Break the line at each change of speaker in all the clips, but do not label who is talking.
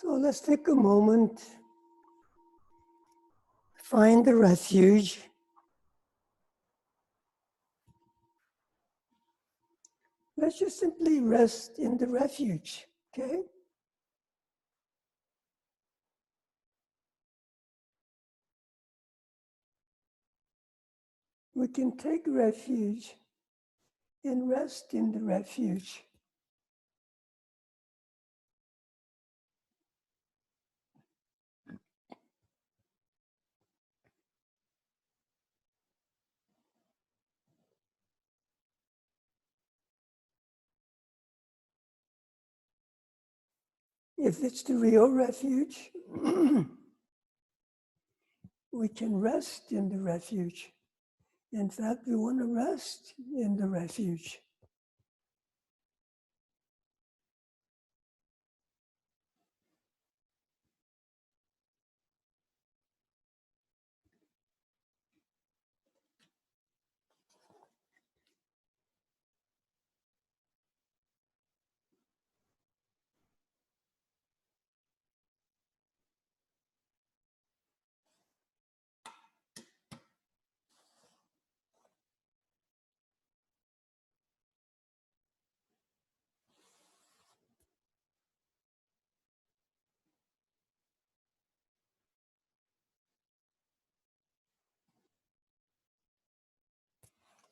So let's take a moment, find the refuge. Let's just simply rest in the refuge, okay? We can take refuge and rest in the refuge. If it's the real refuge, we can rest in the refuge. In fact, we want to rest in the refuge.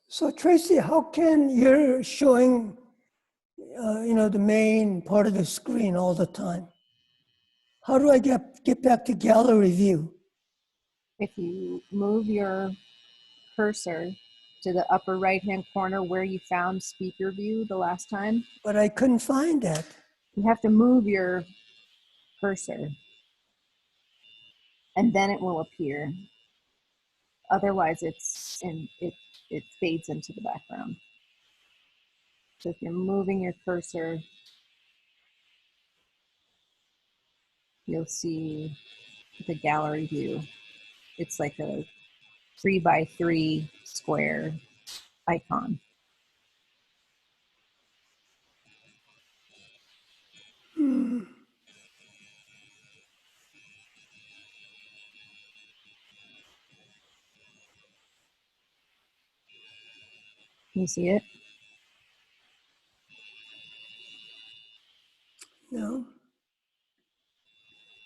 So Tracy, how can you're showing, the main part of the screen all the time? How do I get back to gallery view?
If you move your cursor to the upper right-hand corner where you found speaker view the last time,
But I couldn't find that.
you have to move your cursor and then it will appear. Otherwise it fades into the background. So if you're moving your cursor, you'll see the gallery view. It's like a 3x3 square icon. Can you see it?
No.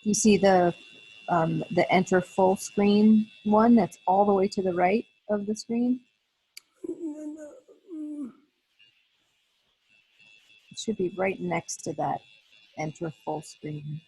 You see the enter full screen one that's all the way to the right of the screen? It should be right next to that enter full screen.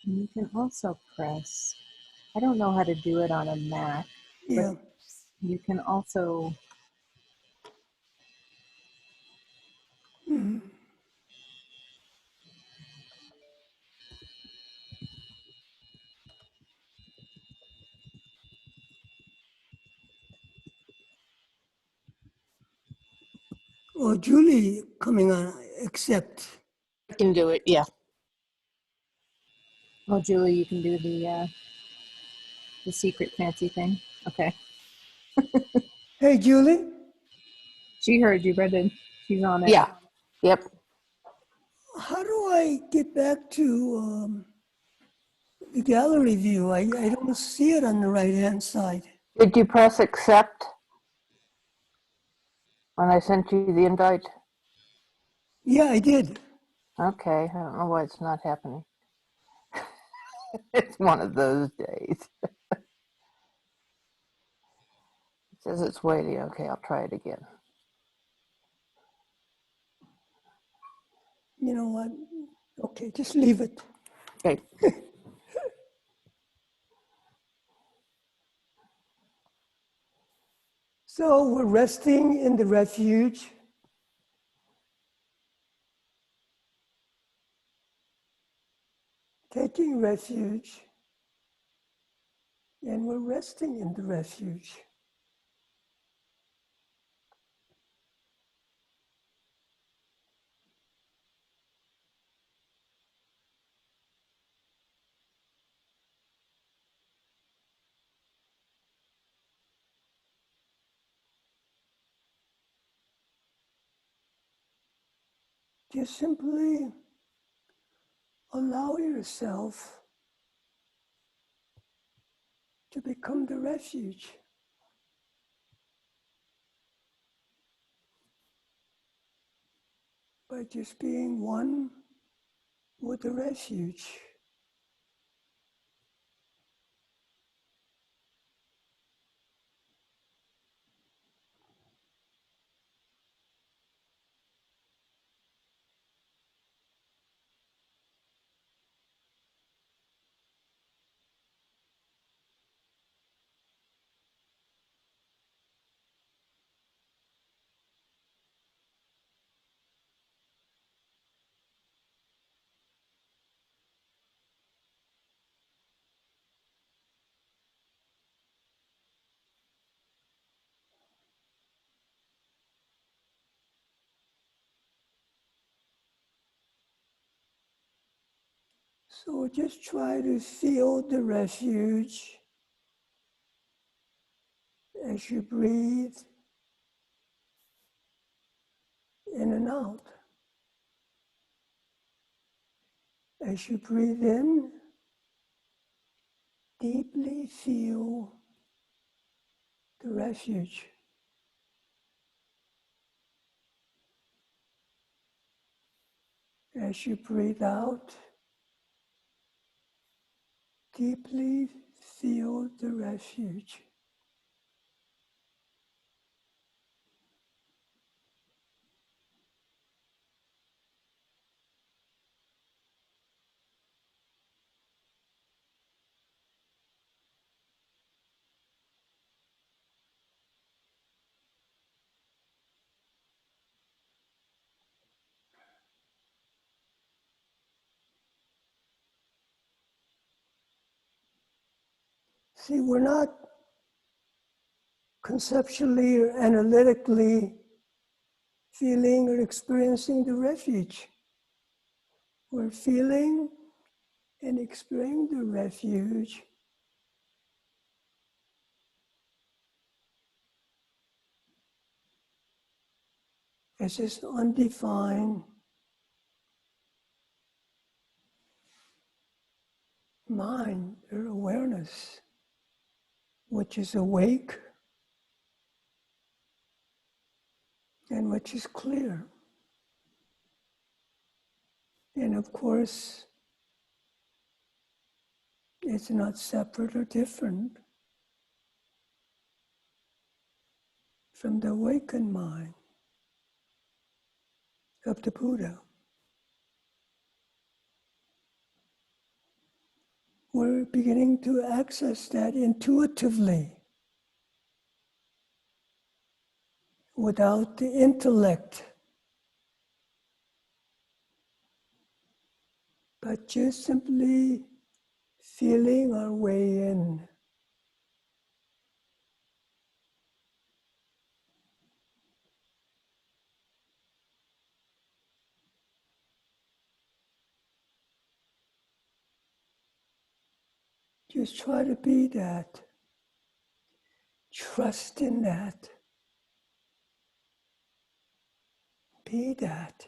And you can also press, I don't know how to do it on a Mac,
Yeah.
but you can also
Oh, Julie coming on, accept.
I can do it, yeah.
Oh, Julie, you can do the secret fancy thing. Okay.
Hey, Julie.
She heard you, Brendan. She's on it.
Yeah, yep.
How do I get back to the gallery view? I don't see it on the right-hand side.
Did you press accept when I sent you the invite?
Yeah, I did.
Okay, I don't know why it's not happening. It's one of those days. It says it's waiting. Okay, I'll try it again.
You know what? Okay, just leave it.
Okay.
So we're resting in the refuge. Taking refuge. And we're resting in the refuge. just simply allow yourself to become the refuge. By just being one with the refuge. So just try to feel the refuge as you breathe in and out. As you breathe in, deeply feel the refuge. As you breathe out, deeply feel the refuge. See, we're not conceptually or analytically feeling or experiencing the refuge. We're feeling and experiencing the refuge as this undefined mind or awareness, which is awake and which is clear. And of course, it's not separate or different from the awakened mind of the Buddha. We're beginning to access that intuitively without the intellect, but just simply feeling our way in. Just try to be that. Trust in that. Be that.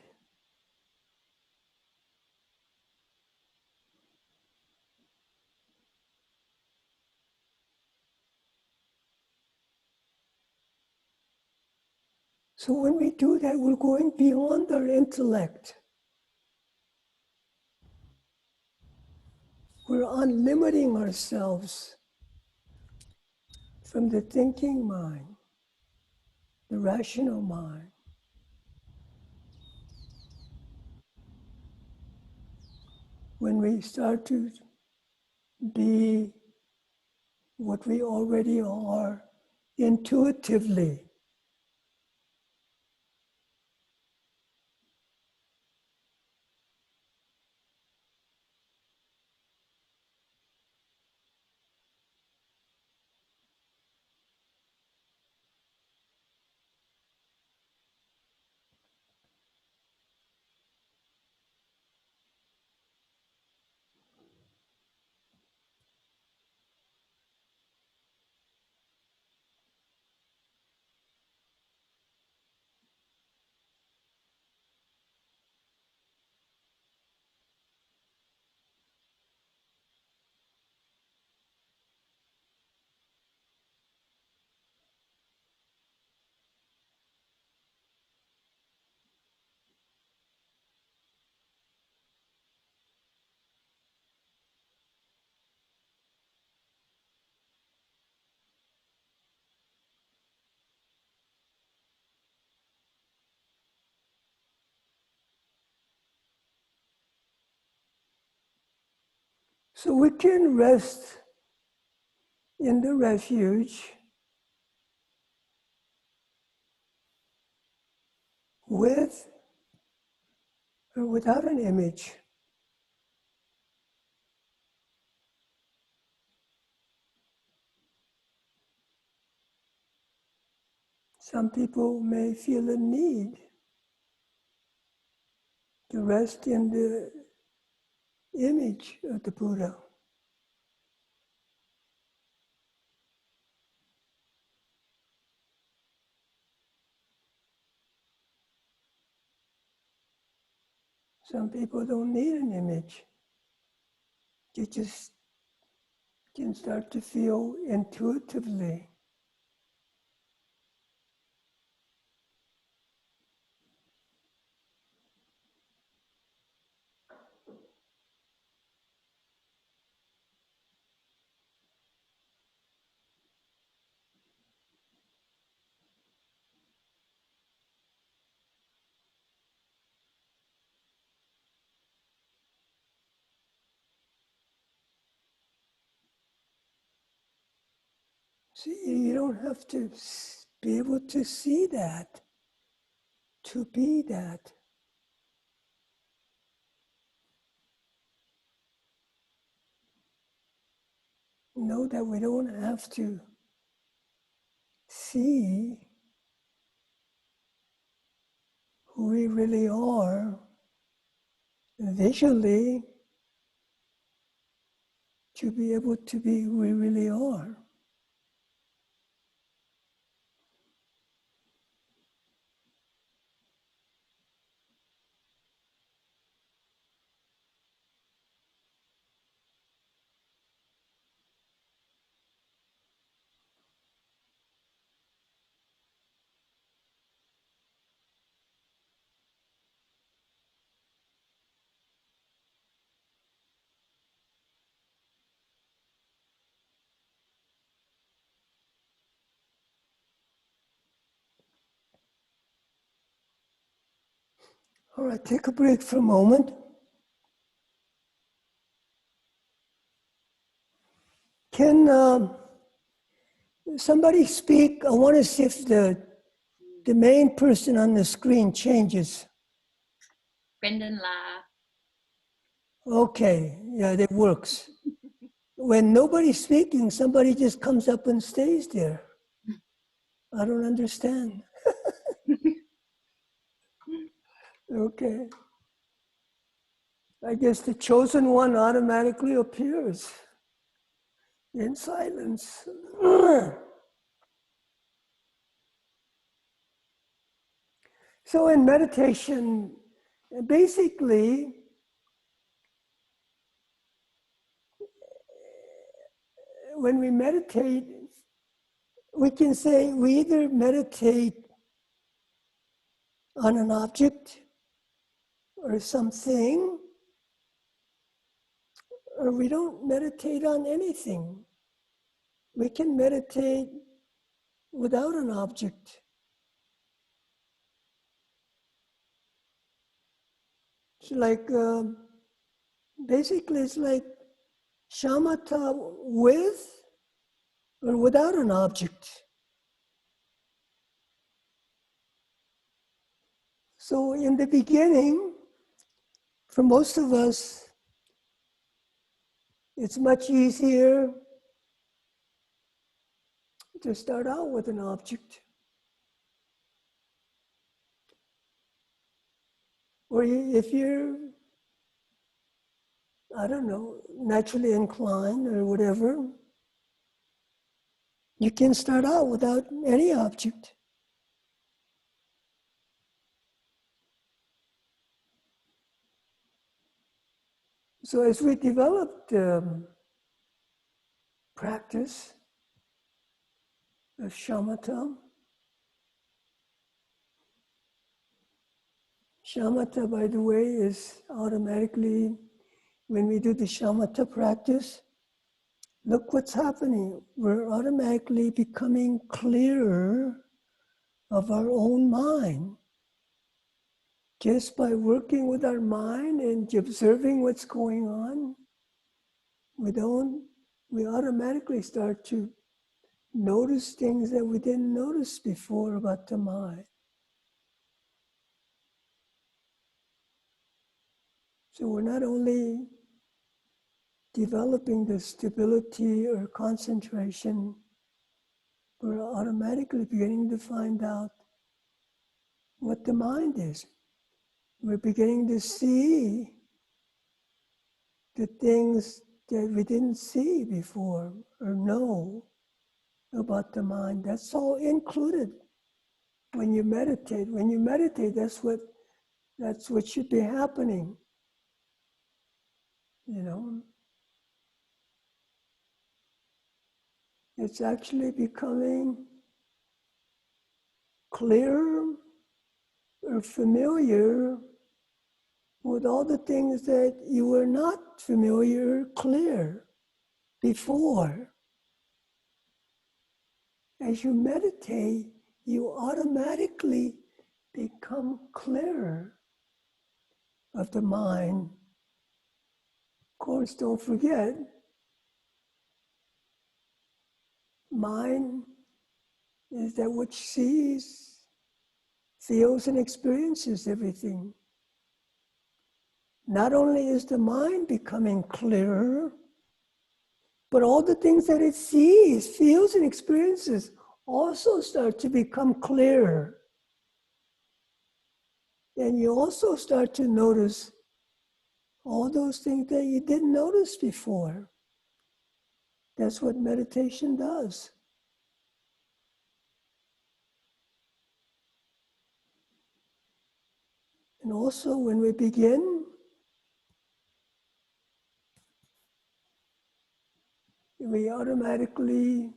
So when we do that, we're going beyond our intellect. We're unlimiting ourselves from the thinking mind, the rational mind. When we start to be what we already are intuitively, So we can rest in the refuge with or without an image. Some people may feel a need to rest in the image of the Buddha. Some people don't need an image. They just can start to feel intuitively. See, you don't have to be able to see that, to be that. Know that we don't have to see who we really are visually to be able to be who we really are. All right, take a break for a moment. Can somebody speak? I want to see if the main person on the screen changes.
Brendan La.
Okay, yeah, that works. When nobody's speaking, somebody just comes up and stays there. I don't understand. Okay. I guess the chosen one automatically appears in silence. So in meditation, basically, when we meditate, we can say we either meditate on an object or something, or we don't meditate on anything. We can meditate without an object. It's like, basically it's like shamatha with or without an object. So in the beginning, for most of us, it's much easier to start out with an object. Or if you're, I don't know, naturally inclined or whatever, you can start out without any object. So as we developed practice of shamatha, shamatha, by the way, is automatically, when we do the shamatha practice, look what's happening. We're automatically becoming clearer of our own mind. Just by working with our mind and observing what's going on, we automatically start to notice things that we didn't notice before about the mind. So we're not only developing the stability or concentration, we're automatically beginning to find out what the mind is. We're beginning to see the things that we didn't see before or know about the mind. That's all included when you meditate. When you meditate, that's what should be happening. You know, it's actually becoming clearer or familiar with all the things that you were not familiar, clear before. As you meditate, you automatically become clearer of the mind. Of course, don't forget, mind is that which sees, feels, and experiences everything. Not only is the mind becoming clearer, but all the things that it sees, feels, and experiences also start to become clearer. And you also start to notice all those things that you didn't notice before. That's what meditation does. And also when we begin, we automatically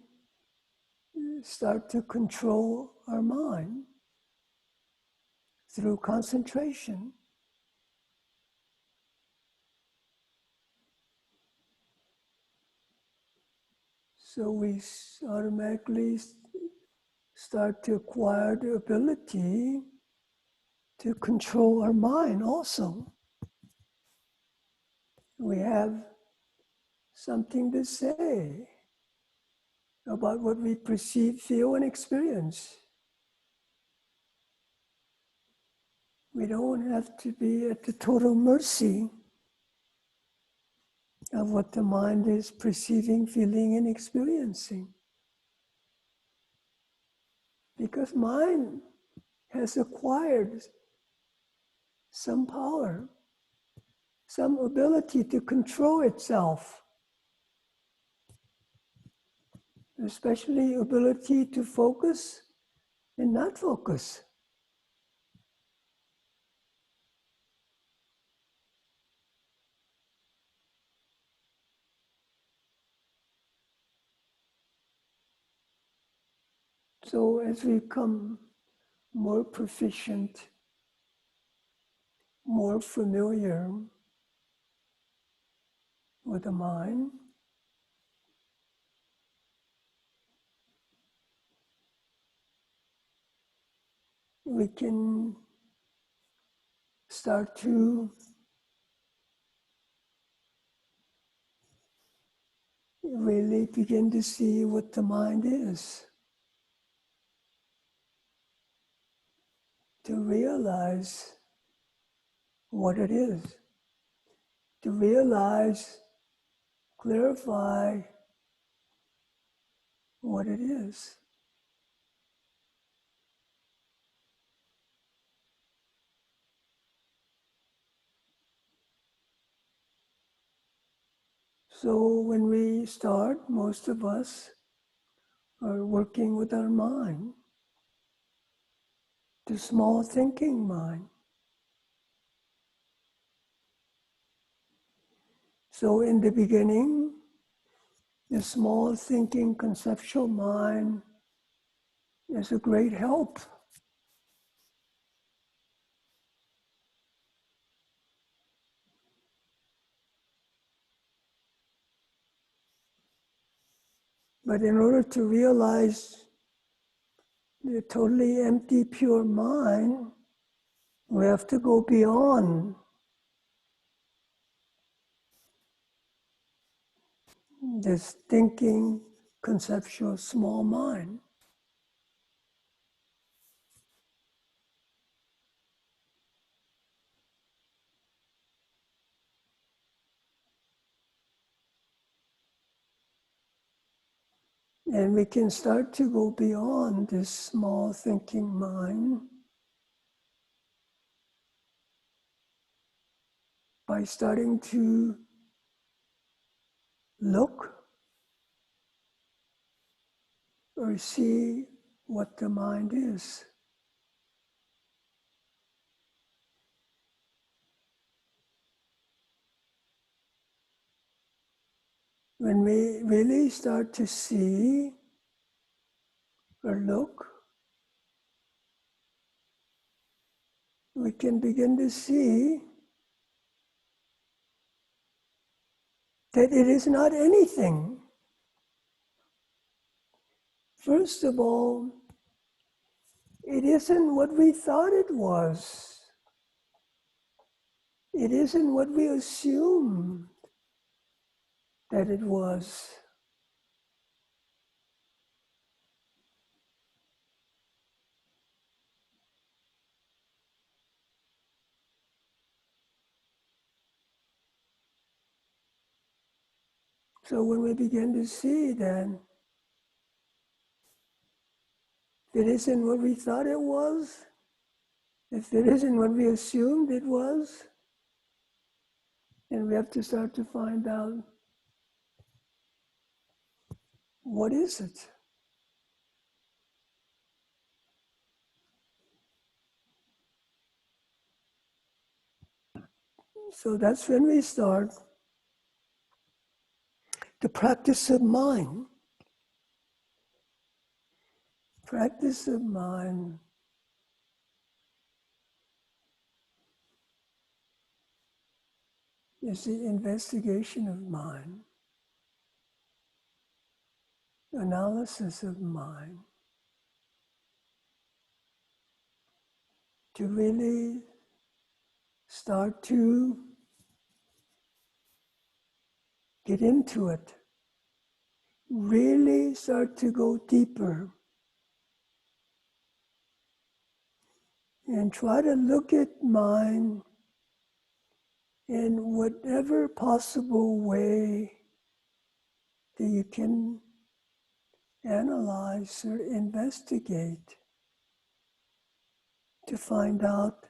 start to control our mind through concentration. So we automatically start to acquire the ability to control our mind also. We have something to say about what we perceive, feel, and experience. We don't have to be at the total mercy of what the mind is perceiving, feeling, and experiencing. Because mind has acquired some power, some ability to control itself, especially ability to focus and not focus. So as we become more proficient, more familiar with the mind, we can start to really begin to see what the mind is, to realize what it is, to realize, clarify what it is. So when we start, most of us are working with our mind, the small thinking mind. So in the beginning, the small thinking conceptual mind is a great help. But in order to realize the totally empty, pure mind, we have to go beyond. this thinking, conceptual small mind. And we can start to go beyond this small thinking mind by starting to look or see what the mind is. When we really start to see or look, we can begin to see that it is not anything. First of all, it isn't what we thought it was. It isn't what we assumed that it was. So when we begin to see then, if it isn't what we thought it was, if it isn't what we assumed it was, then we have to start to find out, what is it? So that's when we start the practice of mind. Practice of mind is the investigation of mind, analysis of mind, to really start to get into it, really start to go deeper and try to look at mind in whatever possible way that you can analyze or investigate to find out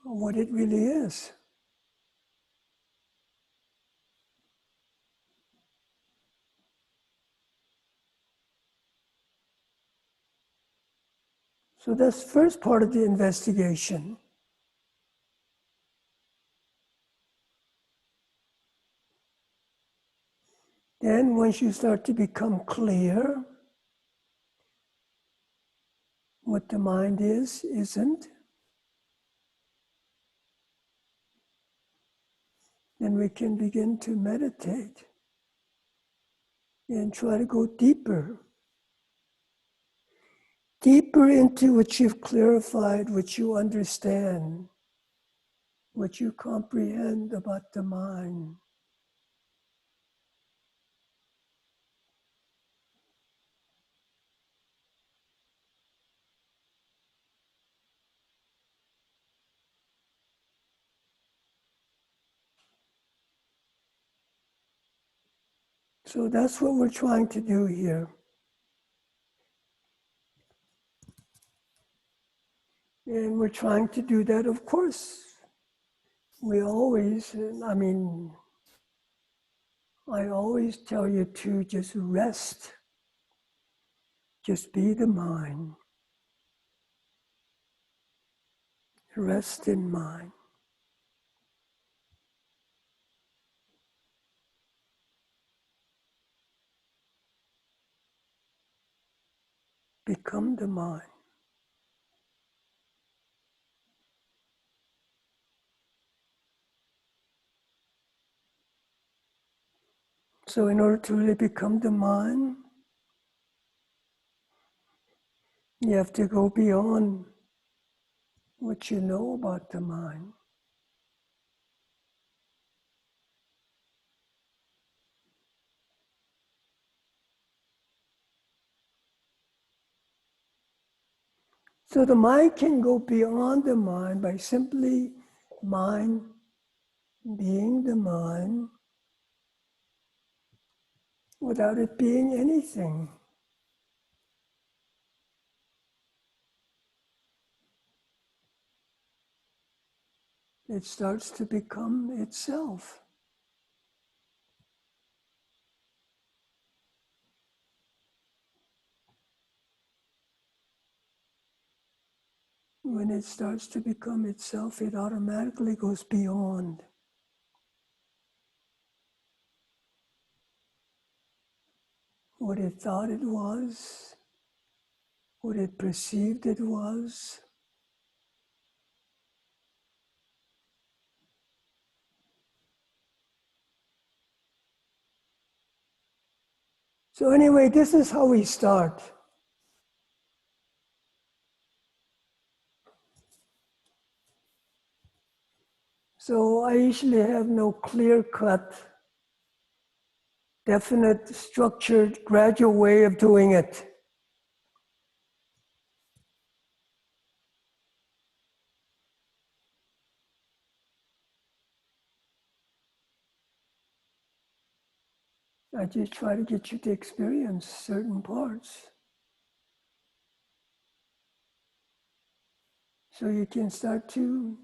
what it really is. So that's the first part of the investigation. Then once you start to become clear what the mind is, isn't, then we can begin to meditate and try to go deeper. Deeper into what you've clarified, what you understand, what you comprehend about the mind. So that's what we're trying to do here. And we're trying to do that, of course. We always, I always tell you to just rest. Just be the mind. Rest in mind. Become the mind. So in order to really become the mind, you have to go beyond what you know about the mind. So the mind can go beyond the mind by simply mind being the mind without it being anything. It starts to become itself. When it starts to become itself, it automatically goes beyond. What it thought it was, what it perceived it was. So anyway, this is how we start. So I usually have no clear-cut, definite, structured, gradual way of doing it. I just try to get you to experience certain parts. So you can start to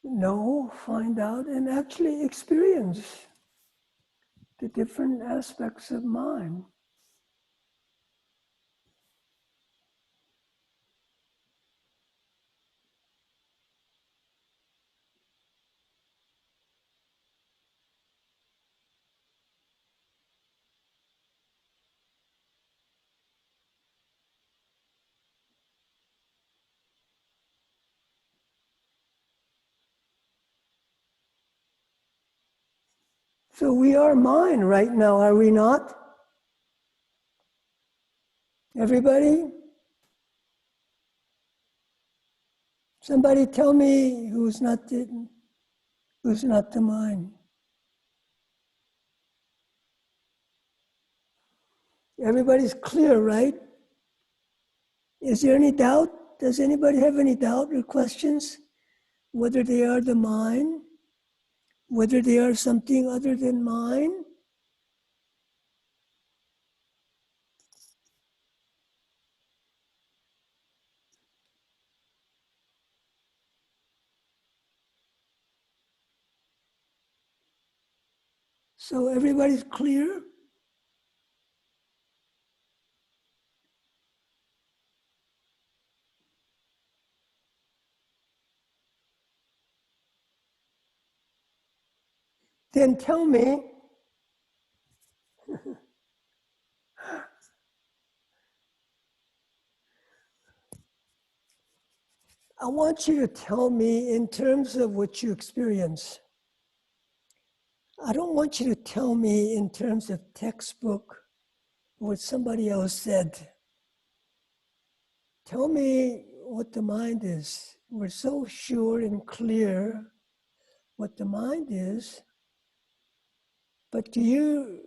know, find out, and actually experience the different aspects of mind. So we are mind right now, are we not? Everybody? Somebody tell me who's not the mind. Everybody's clear, right? Is there any doubt? Does anybody have any doubt or questions? Whether they are the mind? Whether they are something other than mind? So everybody's clear? Then tell me, I want you to tell me in terms of what you experience. I don't want you to tell me in terms of textbook what somebody else said. Tell me what the mind is. We're so sure and clear what the mind is, but do you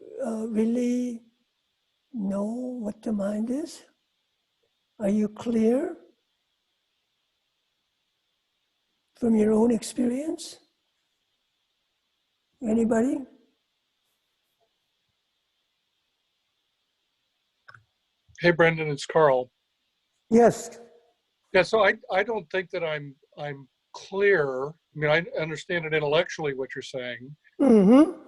really know what the mind is? Are you clear from your own experience? Anybody?
Hey, Brendan, it's Carl.
Yes.
Yeah, so I don't think that I'm clear. I mean, I understand it intellectually what you're saying.
Mm-hmm.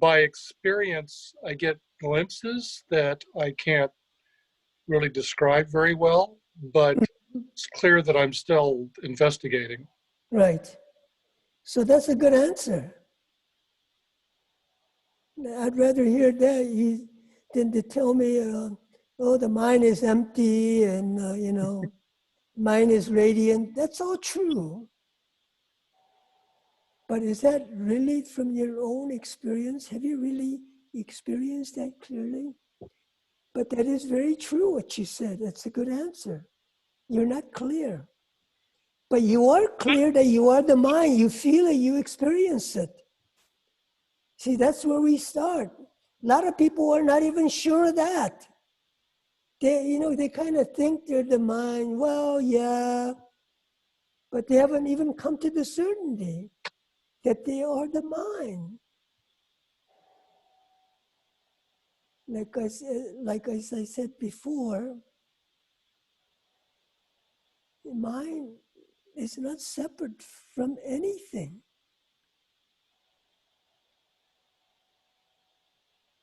By experience, I get glimpses that I can't really describe very well, but it's clear that I'm still investigating.
Right. So that's a good answer. I'd rather hear that than to tell me, oh, the mind is empty and, mind is radiant. That's all true. But is that really from your own experience? Have you really experienced that clearly? But that is very true what you said. That's a good answer. You're not clear. But you are clear that you are the mind. You feel it, you experience it. See, that's where we start. A lot of people are not even sure of that. they kind of think they're the mind. Well, yeah, but they haven't even come to the certainty that they are the mind. As I said before, the mind is not separate from anything.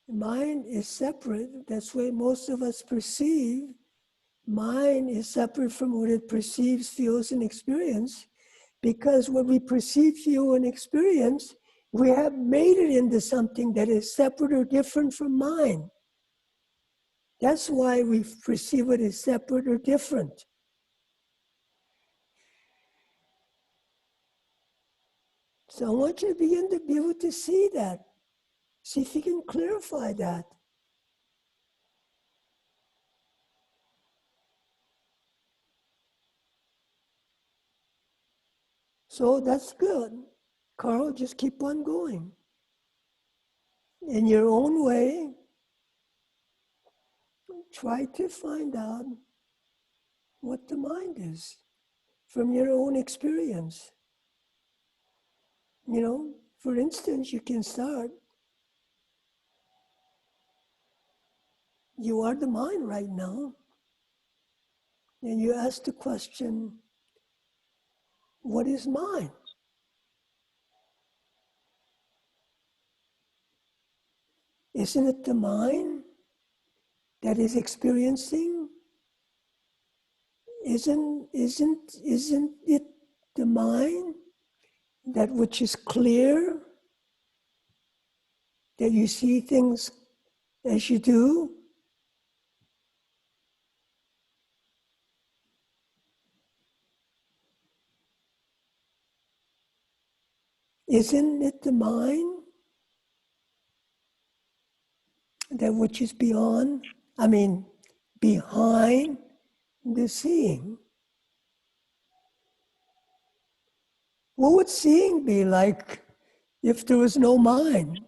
The mind is separate. That's why most of us perceive. Mind is separate from what it perceives, feels, and experiences. Because what we perceive, feel, and experience, we have made it into something that is separate or different from mind. That's why we perceive it as separate or different. So I want you to begin to be able to see that. See if you can clarify that. So that's good. Carl, just keep on going. In your own way, try to find out what the mind is from your own experience. For instance, you can start. You are the mind right now. And you ask the question, what is mind? Isn't it the mind that is experiencing? Isn't it the mind that which is clear, that you see things as you do? Isn't it the mind that which is behind the seeing? What would seeing be like if there was no mind?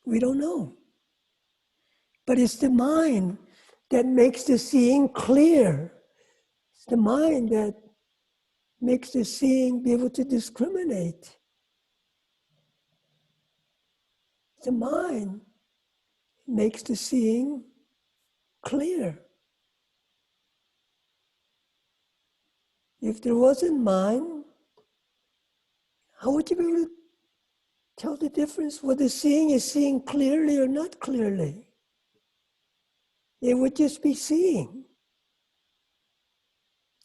We don't know. But it's the mind that makes the seeing clear. It's the mind that makes the seeing be able to discriminate. The mind makes the seeing clear. If there wasn't mind, how would you be able to tell the difference whether seeing is seeing clearly or not clearly? It would just be seeing.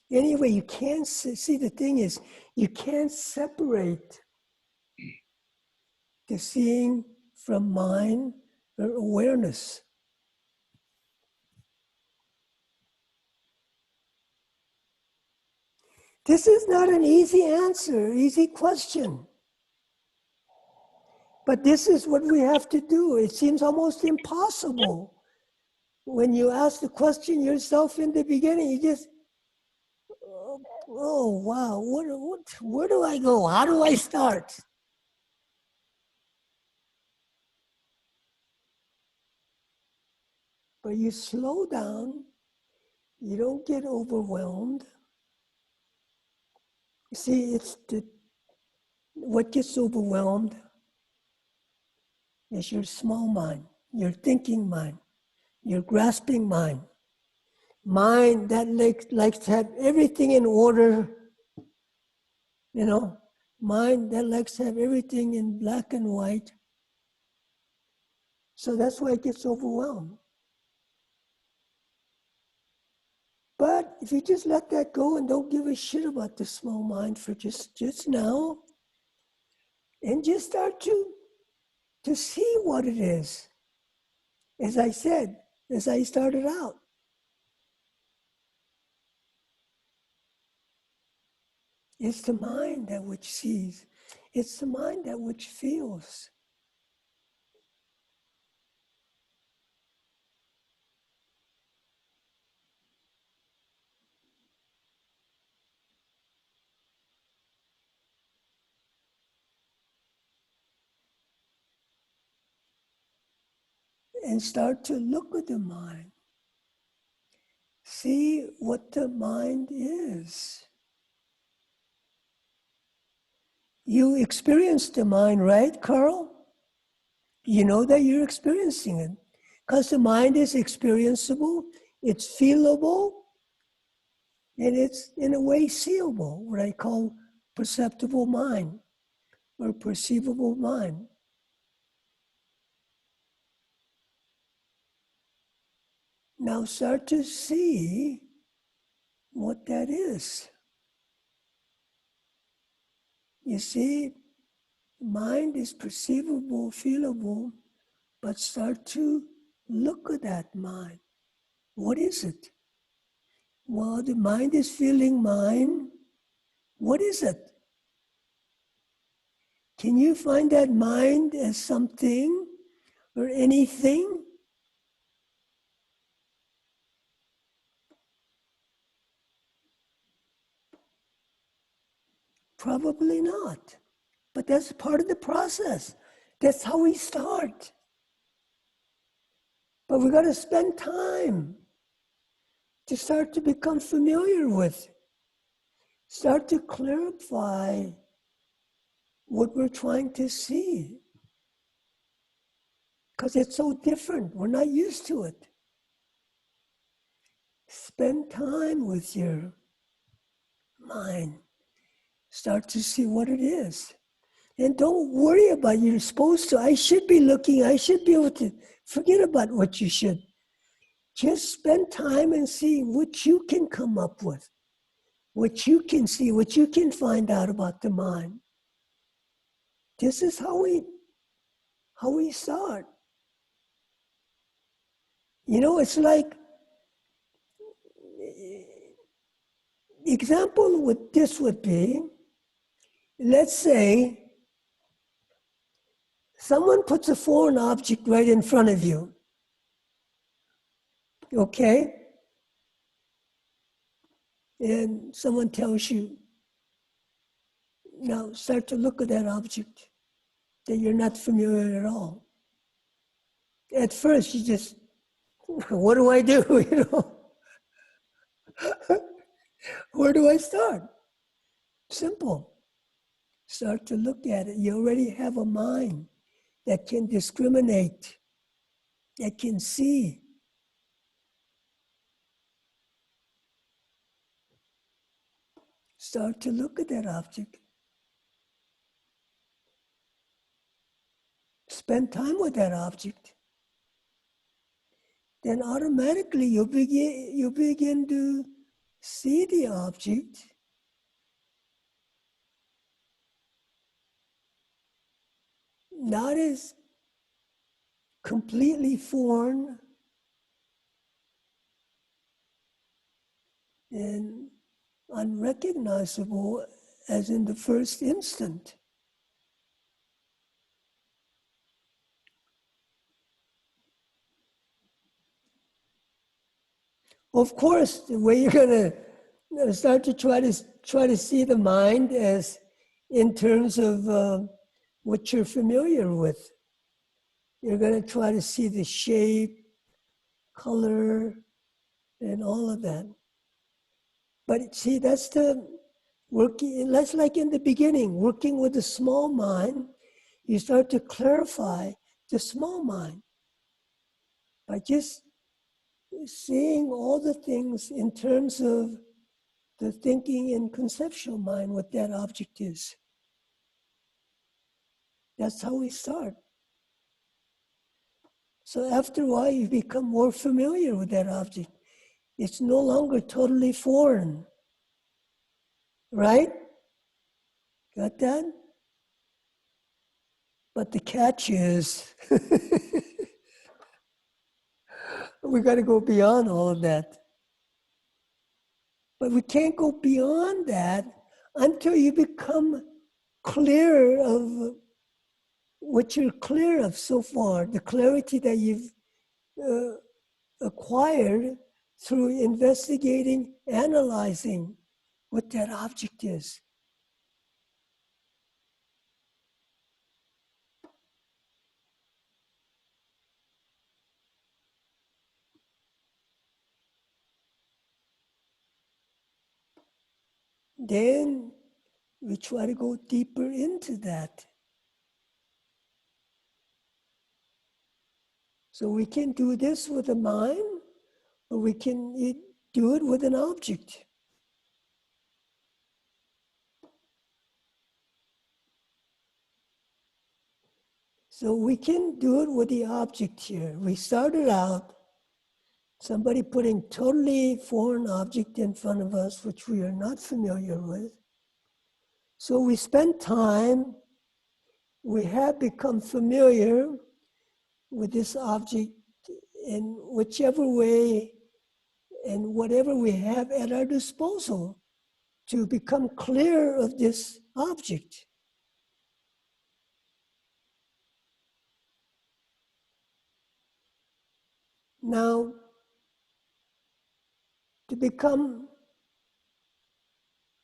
Anyway, you can't see, the thing is, you can't separate the seeing from mind or awareness. This is not an easy answer, easy question. But this is what we have to do. It seems almost impossible. When you ask the question yourself in the beginning, you just, oh wow, where do I go? How do I start? But you slow down, you don't get overwhelmed. You see, what gets overwhelmed is your small mind, your thinking mind, your grasping mind. Mind that likes to have everything in order, mind that likes to have everything in black and white. So that's why it gets overwhelmed. But if you just let that go and don't give a shit about the small mind for just now, and just start to see what it is. As I said, as I started out, it's the mind that which sees. It's the mind that which feels. and start to look at the mind. See what the mind is. You experience the mind, right, Carl? You know that you're experiencing it. Because the mind is experienceable, it's feelable, and it's in a way seeable, what I call perceptible mind or perceivable mind. Now start to see what that is. You see, mind is perceivable, feelable, but start to look at that mind. What is it? Well, the mind is feeling mind. What is it? Can you find that mind as something or anything? Probably not. But that's part of the process. That's how we start. But we got to spend time to start to become familiar with, start to clarify what we're trying to see. Because it's so different. We're not used to it. Spend time with your mind. Start to see what it is. And don't worry about you're supposed to. I should be looking. I should be able to forget about what you should. Just spend time and see what you can come up with, what you can see, what you can find out about the mind. This is how we start. You know, it's like, example with this would be, let's say someone puts a foreign object right in front of you. Okay? And someone tells you, now start to look at that object that you're not familiar at all. At first, you just, what do I do? You know, where do I start? Simple. Start to look at it. You already have a mind that can discriminate, that can see. Start to look at that object. Spend time with that object. Then automatically you begin to see the object not as completely foreign and unrecognizable as in the first instant. Of course, the way you're going to start to try to see the mind as in terms of what you're familiar with. You're going to try to see the shape, color, and all of that. But see, that's the working, that's like in the beginning, working with the small mind, you start to clarify the small mind by just seeing all the things in terms of the thinking and conceptual mind, what that object is. That's how we start. So after a while, you become more familiar with that object. It's no longer totally foreign. Right? Got that? But the catch is, we got to go beyond all of that. But we can't go beyond that until you become clear of what you're clear of so far, the clarity that you've acquired through investigating, analyzing what that object is. Then we try to go deeper into that. So we can do this with the mind, or we can do it with an object. So we can do it with the object here. We started out somebody putting totally foreign object in front of us, which we are not familiar with. So we spent time, we have become familiar with this object in whichever way and whatever we have at our disposal to become clear of this object. Now, to become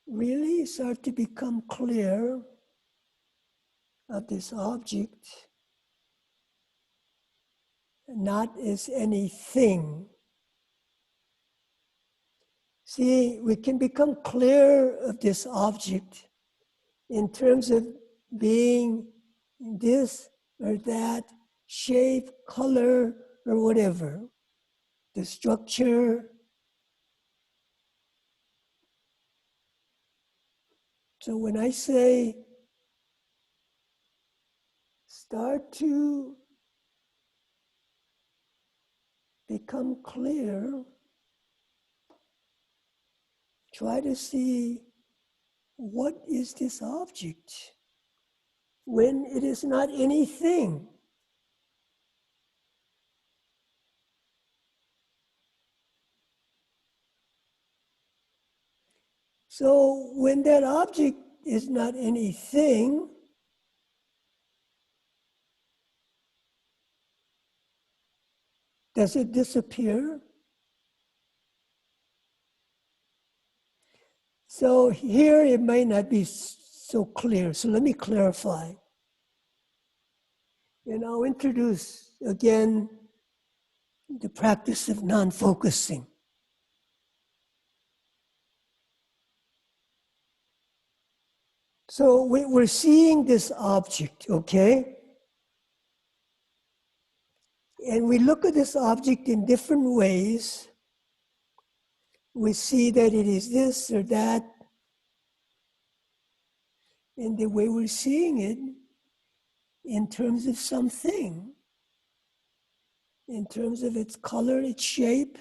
really start to become clear of this object, not as anything. See, we can become clear of this object in terms of being this or that shape, color, or whatever, the structure. So when I say start to become clear, try to see what is this object when it is not anything. So when that object is not anything, does it disappear? So here it may not be so clear. So let me clarify. And I'll introduce again the practice of non-focusing. So we're seeing this object, okay? And we look at this object in different ways. We see that it is this or that. And the way we're seeing it in terms of something, in terms of its color, its shape,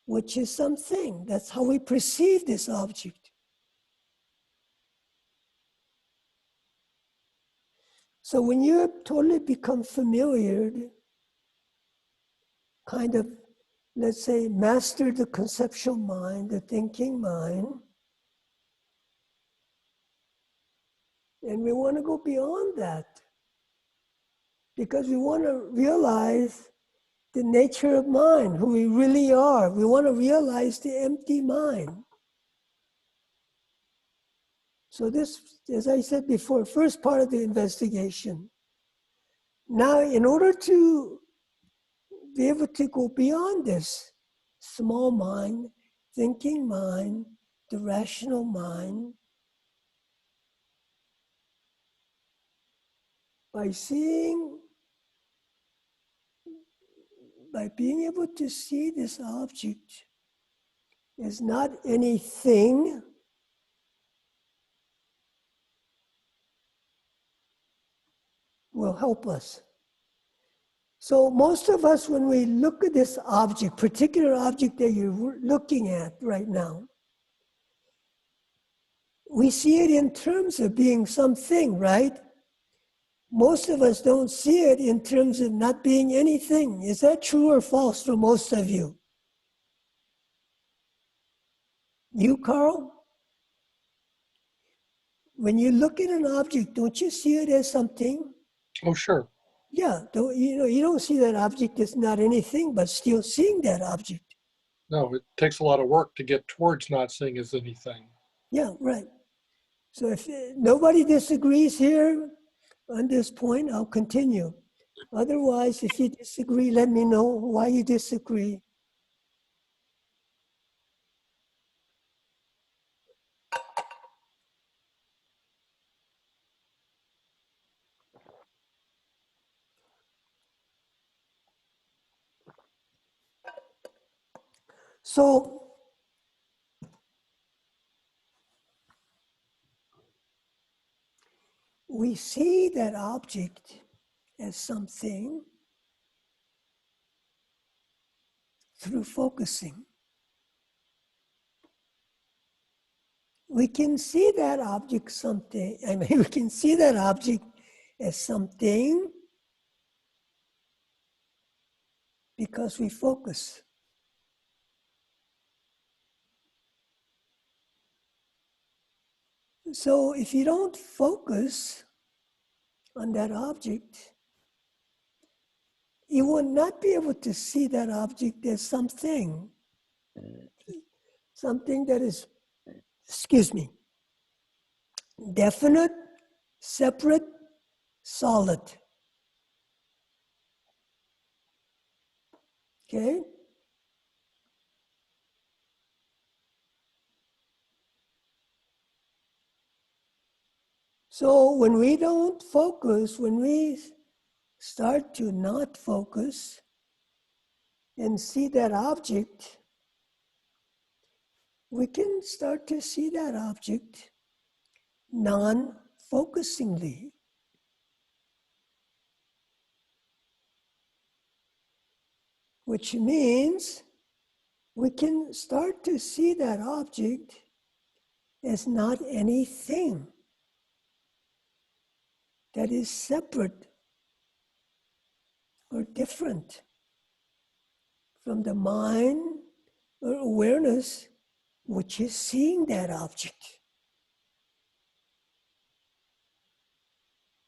which is something. That's how we perceive this object. So when you totally become familiar, kind of, let's say, master the conceptual mind, the thinking mind, and we want to go beyond that because we want to realize the nature of mind, who we really are. We want to realize the empty mind. So this, as I said before, first part of the investigation. Now, in order to be able to go beyond this small mind, thinking mind, the rational mind, by seeing, by being able to see this object as not anything, will help us. So most of us, when we look at this object, particular object that you're looking at right now, we see it in terms of being something, right? Most of us don't see it in terms of not being anything. Is that true or false for most of you? You, Carl? When you look at an object, don't you see it as something?
Oh, sure.
Yeah, you don't see that object as not anything, but still seeing that object.
No, it takes a lot of work to get towards not seeing as anything.
Yeah, right. So if nobody disagrees here on this point, I'll continue. Otherwise, if you disagree, let me know why you disagree. So we see that object as something through focusing. We can see that object something, we can see that object as something because we focus. So if you don't focus on that object, you will not be able to see that object as something that is, definite, separate, solid. Okay? So when we don't focus, when we start to not focus and see that object, we can start to see that object non-focusingly. Which means we can start to see that object as not anything that is separate or different from the mind or awareness which is seeing that object.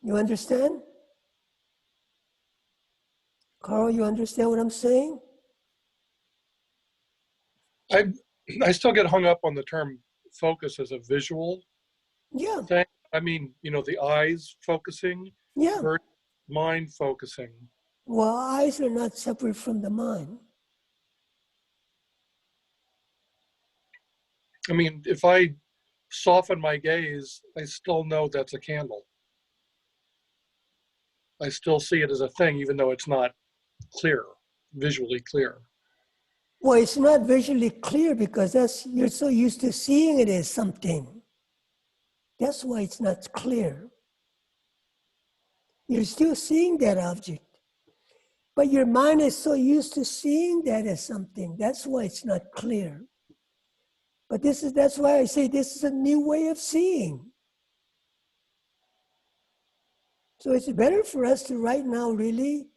You understand? Carl, you understand what I'm saying?
I still get hung up on the term focus as a visual
Yeah,
thing. I mean, the eyes focusing
yeah.
versus mind focusing.
Well, eyes are not separate from the mind.
I mean, if I soften my gaze, I still know that's a candle. I still see it as a thing, even though it's not clear, visually clear.
Well, it's not visually clear because you're so used to seeing it as something. That's why it's not clear. You're still seeing that object, but your mind is so used to seeing that as something. That's why it's not clear. But that's why I say this is a new way of seeing. So it's better for us to right now really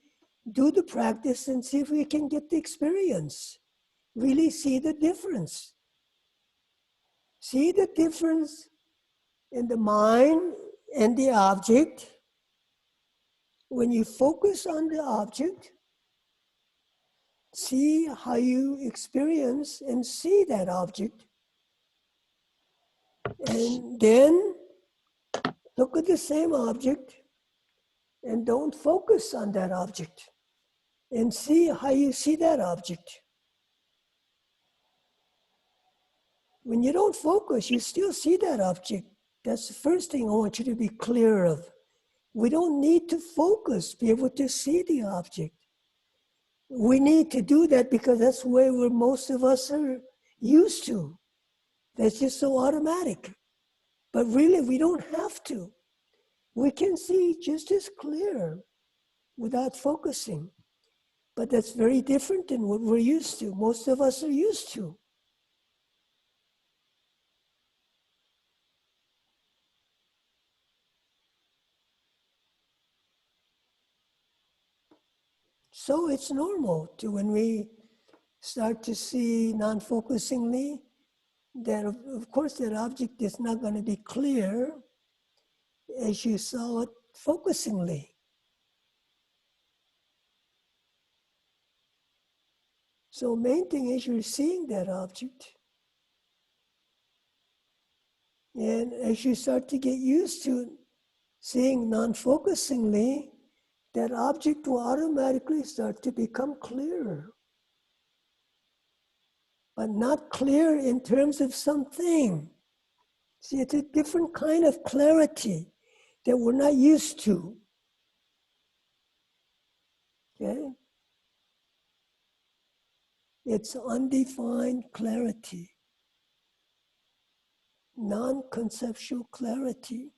do the practice and see if we can get the experience. Really see the difference. See the difference in the mind and the object. When you focus on the object, see how you experience and see that object. And then look at the same object and don't focus on that object. And see how you see that object. When you don't focus, you still see that object. That's the first thing I want you to be clear of. We don't need to focus to be able to see the object. We need to do that because that's where most of us are used to. That's just so automatic. But really, we don't have to. We can see just as clear without focusing. But that's very different than what we're used to. Most of us are used to. So it's normal to when we start to see non-focusingly, that of course that object is not going to be clear as you saw it focusingly. So main thing is you're seeing that object. And as you start to get used to seeing non-focusingly, that object will automatically start to become clearer. But not clear in terms of something. See, it's a different kind of clarity that we're not used to. Okay? It's undefined clarity, non-conceptual clarity.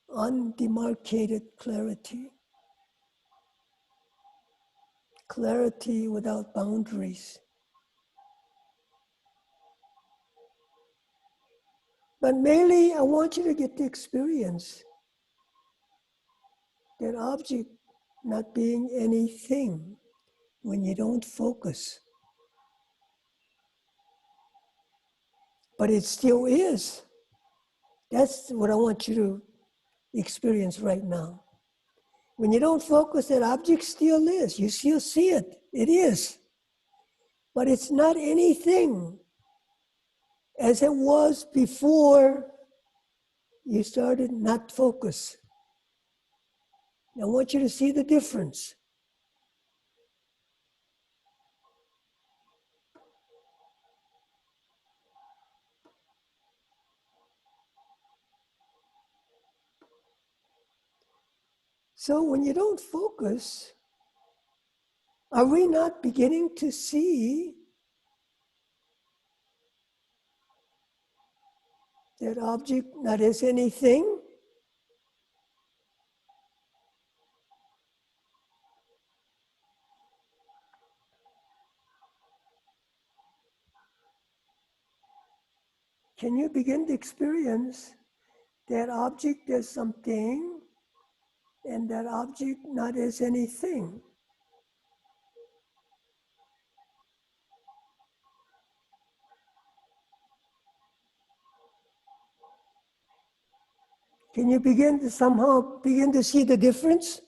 Undemarcated clarity. Clarity without boundaries. But mainly, I want you to get the experience that object not being anything when you don't focus. But it still is. That's what I want you to experience right now. When you don't focus, that object still is. You still see it. It is. But it's not anything as it was before you started not focus. I want you to see the difference. So when you don't focus, are we not beginning to see that object not as anything? Can you begin to experience that object as something and that object not as anything? Can you begin to somehow begin to see the difference?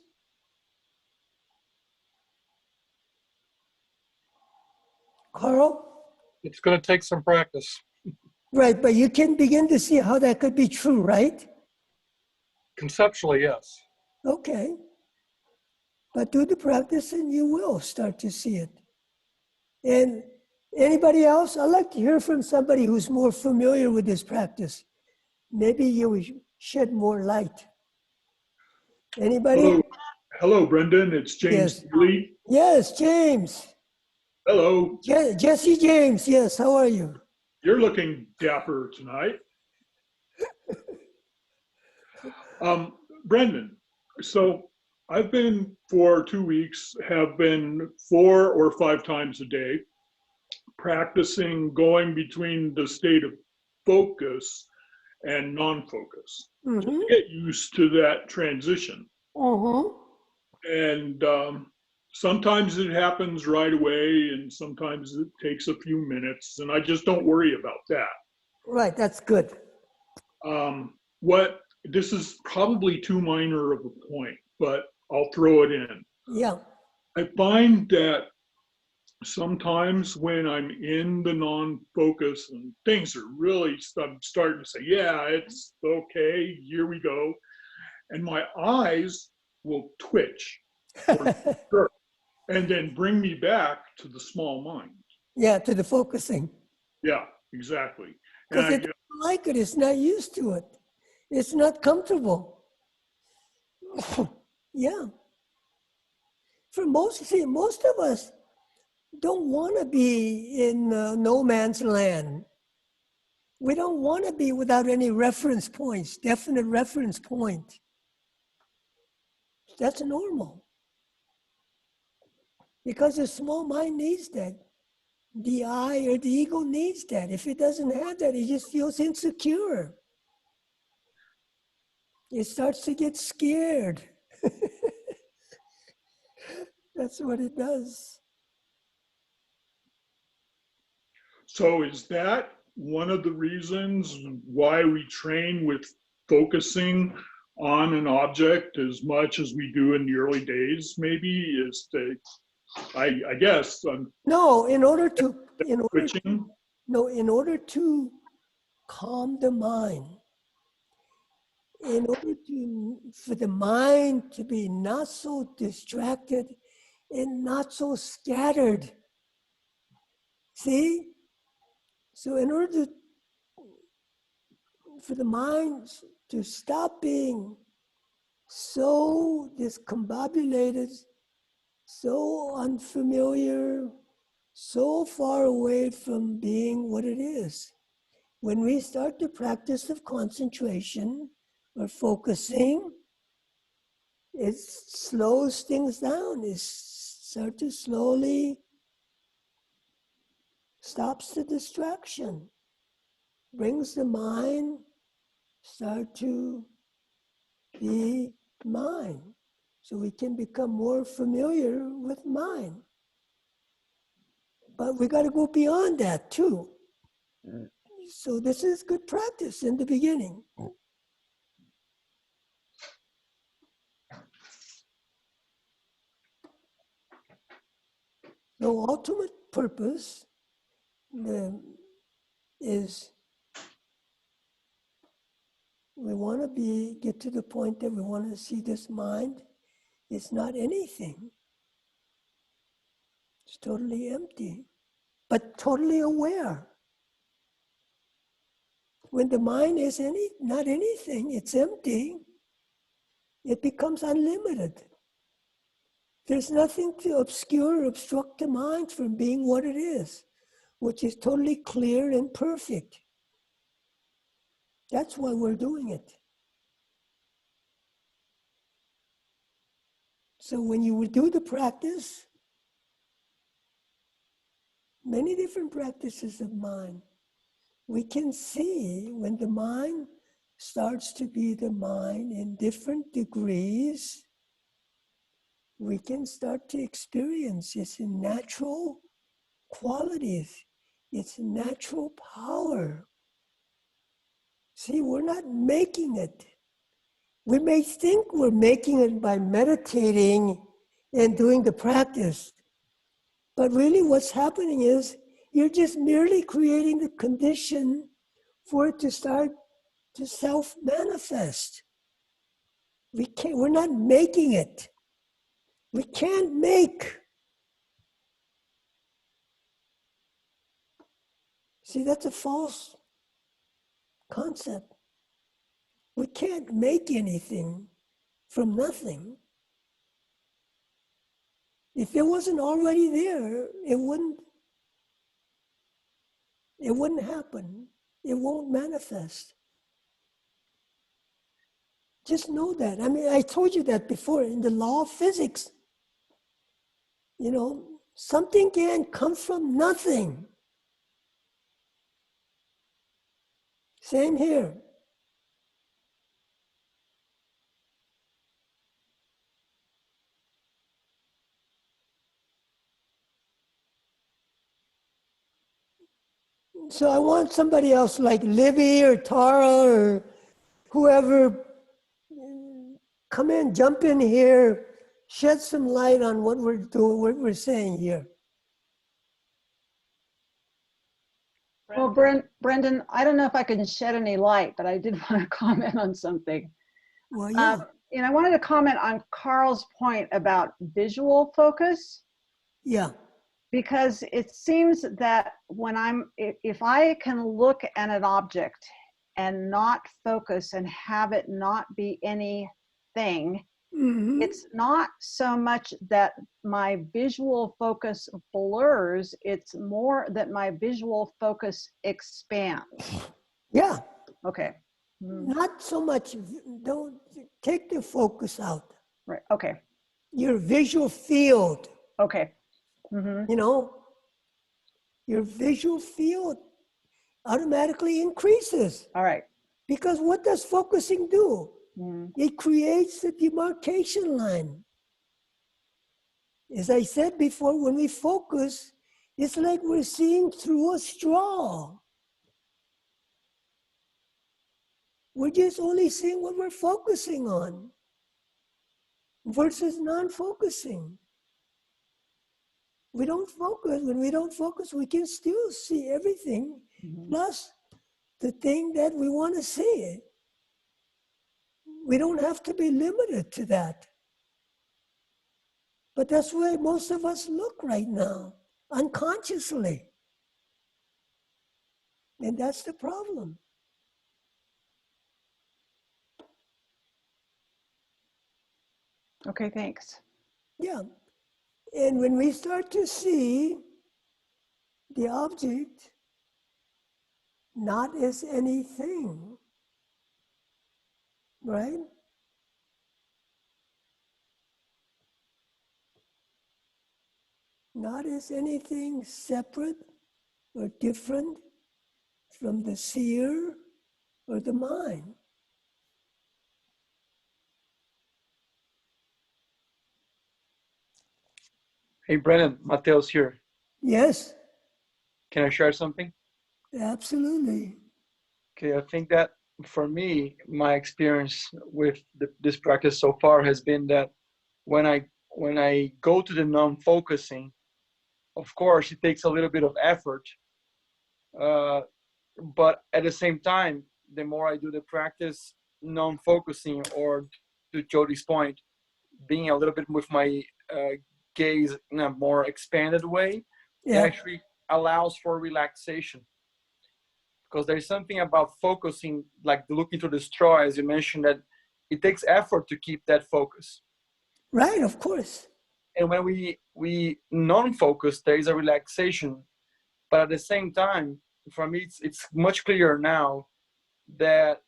Carl?
It's going to take some practice.
Right, but you can begin to see how that could be true, right?
Conceptually, yes.
Okay. But do the practice and you will start to see it. And anybody else? I'd like to hear from somebody who's more familiar with this practice. Maybe you would shed more light. Anybody?
Hello, hello, Brendan. It's James
Yes.
Lee.
Yes, James.
Hello.
Jesse James, yes, how are you?
You're looking dapper tonight. Brendan, so I've been for 2 weeks, have been 4 or 5 times a day practicing going between the state of focus and non-focus.
Mm-hmm.
To get used to that transition.
Mm-hmm.
And sometimes it happens right away and sometimes it takes a few minutes, and I just don't worry about that.
Right, that's good.
This is probably too minor of a point, but I'll throw it in.
Yeah.
I find that sometimes when I'm in the non-focus and things are really, I'm starting to say, yeah, it's okay, here we go. And my eyes will twitch and then bring me back to the small mind.
Yeah, to the focusing.
Yeah, exactly.
Because it doesn't like it, it's not used to it. It's not comfortable. Yeah. For most of us don't want to be in no man's land. We don't want to be without any reference points, definite reference point. That's normal. Because the small mind needs that. The I or the ego needs that. If it doesn't have that, it just feels insecure. It starts to get scared. That's what it does.
So is that one of the reasons why we train with focusing on an object as much as we do in the early days, maybe, is to, I guess,
No, in order to calm the mind, for the mind to be not so distracted and not so scattered. See? So in order to for the mind to stop being so discombobulated, so unfamiliar, so far away from being what it is. When we start the practice of concentration or focusing, it slows things down. It starts to slowly stops the distraction, brings the mind start to be mind, so we can become more familiar with mind. But we got to go beyond that too. So this is good practice in the beginning. The ultimate purpose is we want to get to the point that we want to see this mind. It's not anything. It's totally empty, but totally aware. When the mind is not anything, it's empty, it becomes unlimited. There's nothing to obscure or obstruct the mind from being what it is, which is totally clear and perfect. That's why we're doing it. So when you would do the practice, many different practices of mind, we can see when the mind starts to be the mind in different degrees, we can start to experience its natural qualities, its natural power. See, we're not making it. We may think we're making it by meditating and doing the practice, but really what's happening is you're just merely creating the condition for it to start to self-manifest. We're not making it. We can't make. See, that's a false concept. We can't make anything from nothing. If it wasn't already there, it wouldn't happen. It won't manifest. Just know that. I mean, I told you that before in the law of physics. You know, something can come from nothing. Same here. So I want somebody else like Libby or Tara or whoever, come in, jump in here, shed some light on what we're doing, what we're saying here.
Well, Brendan, I don't know if I can shed any light, but I did want to comment on something.
Well, yeah.
And I wanted to comment on Carl's point about visual focus,
Yeah.
because it seems that if I can look at an object and not focus and have it not be anything,
Mm-hmm.
it's not so much that my visual focus blurs, it's more that my visual focus expands.
Yeah.
Okay.
Not so much, don't take the focus out.
Right. Okay.
Your visual field,
Okay. Mm-hmm.
you know, your visual field automatically increases.
All right.
Because what does focusing do?
Mm.
It creates a demarcation line. As I said before, when we focus, it's like we're seeing through a straw. We're just only seeing what we're focusing on versus non-focusing. We don't focus. When we don't focus, we can still see everything, plus the thing that we want to see. We don't have to be limited to that. But that's where most of us look right now, unconsciously. And that's the problem.
Okay, thanks.
Yeah. And when we start to see the object not as anything, right? Not as anything separate or different from the seer or the mind.
Hey, Brennan, Mateos here.
Yes,
Can I share something?
absolutely.
Okay, I think that for me, my experience with this practice so far has been that when I go to the non-focusing, of course, it takes a little bit of effort, but at the same time, the more I do the practice non-focusing, or to Jody's point, being a little bit with my gaze in a more expanded way, it
Yeah,
actually allows for relaxation. Because there's something about focusing, like looking through the straw, as you mentioned, that it takes effort to keep that focus.
right, of course.
And when we non-focus, there is a relaxation. But at the same time, for me, it's much clearer now that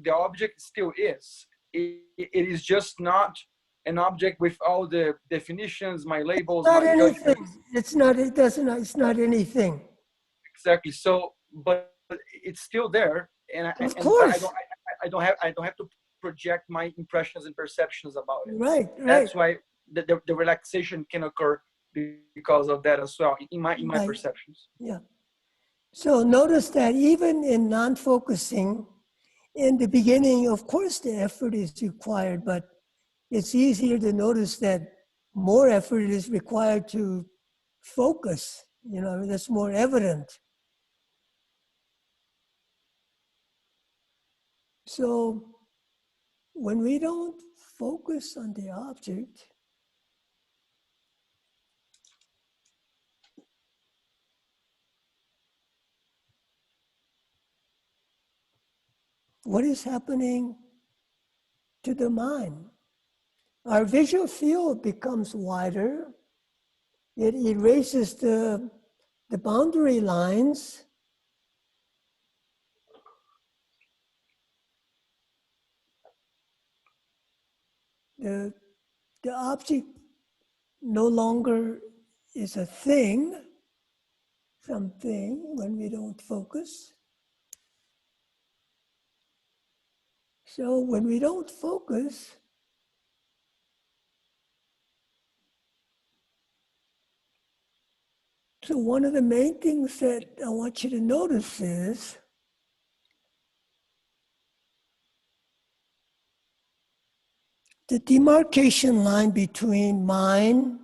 the object still is. It is just not an object with all the definitions, my labels,
Not
my
anything.
judgments.
It's not, it doesn't, it's not anything.
Exactly. So, but it's still there, and
Of
but
course.
I don't have to project my impressions and perceptions about it.
Right, right,
That's why the relaxation can occur because of that as well in my
right.
perceptions.
Yeah. So notice that even in non-focusing, in the beginning, of course, the effort is required, but it's easier to notice that more effort is required to focus. You know, that's more evident. So when we don't focus on the object, what is happening to the mind? Our visual field becomes wider. It erases the boundary lines. The object no longer is a thing, something, when we don't focus. So when we don't focus, so one of the main things that I want you to notice is the demarcation line between mind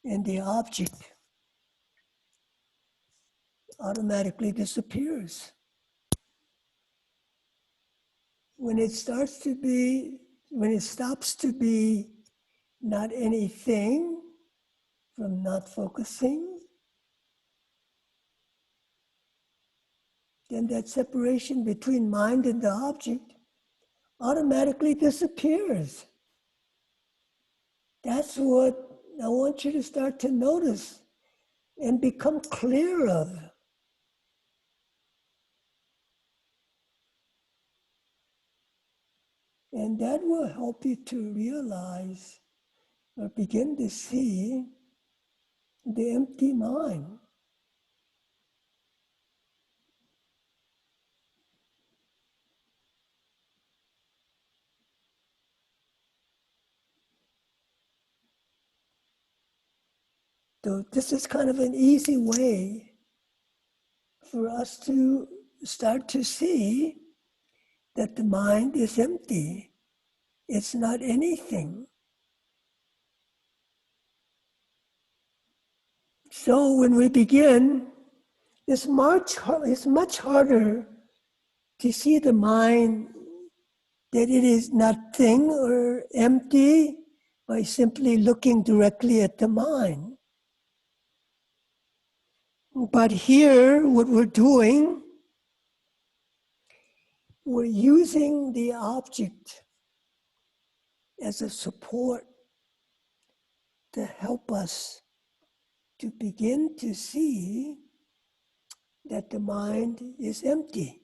and the object automatically disappears. When it starts to be, when it stops to be not anything from not focusing, then that separation between mind and the object automatically disappears. That's what I want you to start to notice and become clear of. And that will help you to realize or begin to see the empty mind. So this is kind of an easy way for us to start to see that the mind is empty. It's not anything. So when we begin, it's much harder to see the mind that it is nothing or empty by simply looking directly at the mind. But here, what we're doing, we're using the object as a support to help us to begin to see that the mind is empty.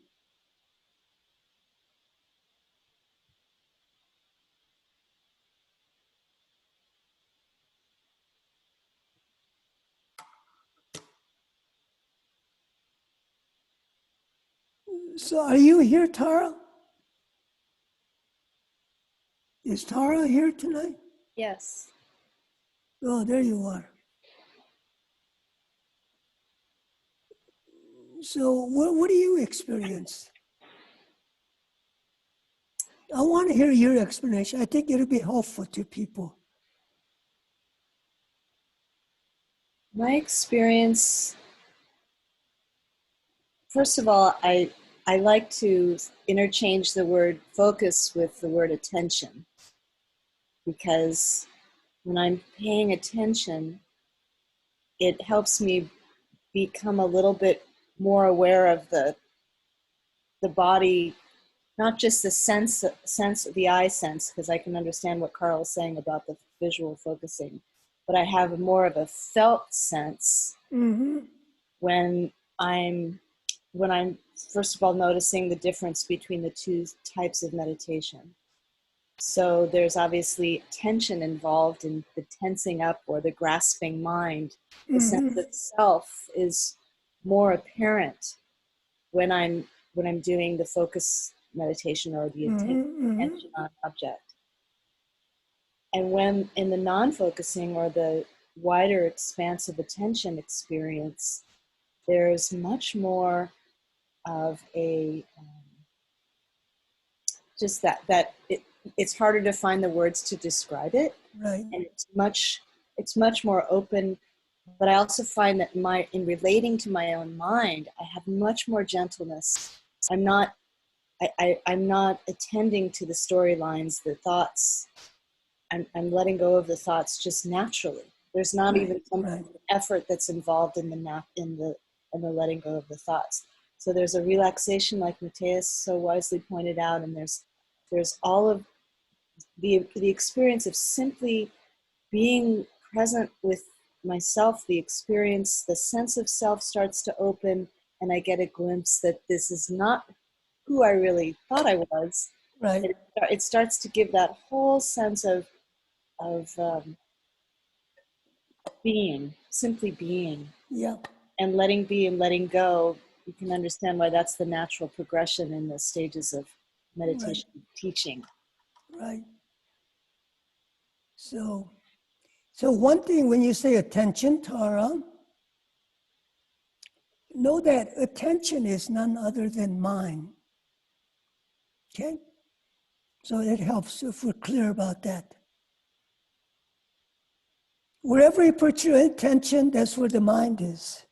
So are you here, Tara? Is Tara here tonight?
Yes.
Oh, there you are. So what do you experience? I want to hear your explanation. I think it'll be helpful to people.
My experience, first of all, I like to interchange the word focus with the word attention, because when I'm paying attention, it helps me become a little bit more aware of the body, not just the sense, the eye sense, because I can understand what Carl is saying about the visual focusing, but I have more of a felt sense
Mm-hmm.
when I'm first of all noticing the difference between the two types of meditation. So there's obviously tension involved in the tensing up or the grasping mind. The sense of self is more apparent when I'm doing the focus meditation or the attention on object. And when in the non-focusing or the wider expanse of attention experience, there's much more of a just that it's harder to find the words to describe it,
Right.
and it's much more open. But I also find that in relating to my own mind, I have much more gentleness. I'm not attending to the storylines, the thoughts. I'm letting go of the thoughts just naturally. There's not even some effort that's involved in the letting go of the thoughts. So there's a relaxation, like Matthias so wisely pointed out, and there's all of the experience of simply being present with myself. The experience, the sense of self starts to open, and I get a glimpse that this is not who I really thought I was.
Right.
It starts to give that whole sense of being, simply being.
Yeah.
And letting be and letting go. You can understand why that's the natural progression in the stages of meditation teaching.
Right. So one thing when you say attention, Tara, know that attention is none other than mind. Okay? So it helps if we're clear about that. Wherever you put your attention, that's where the mind is.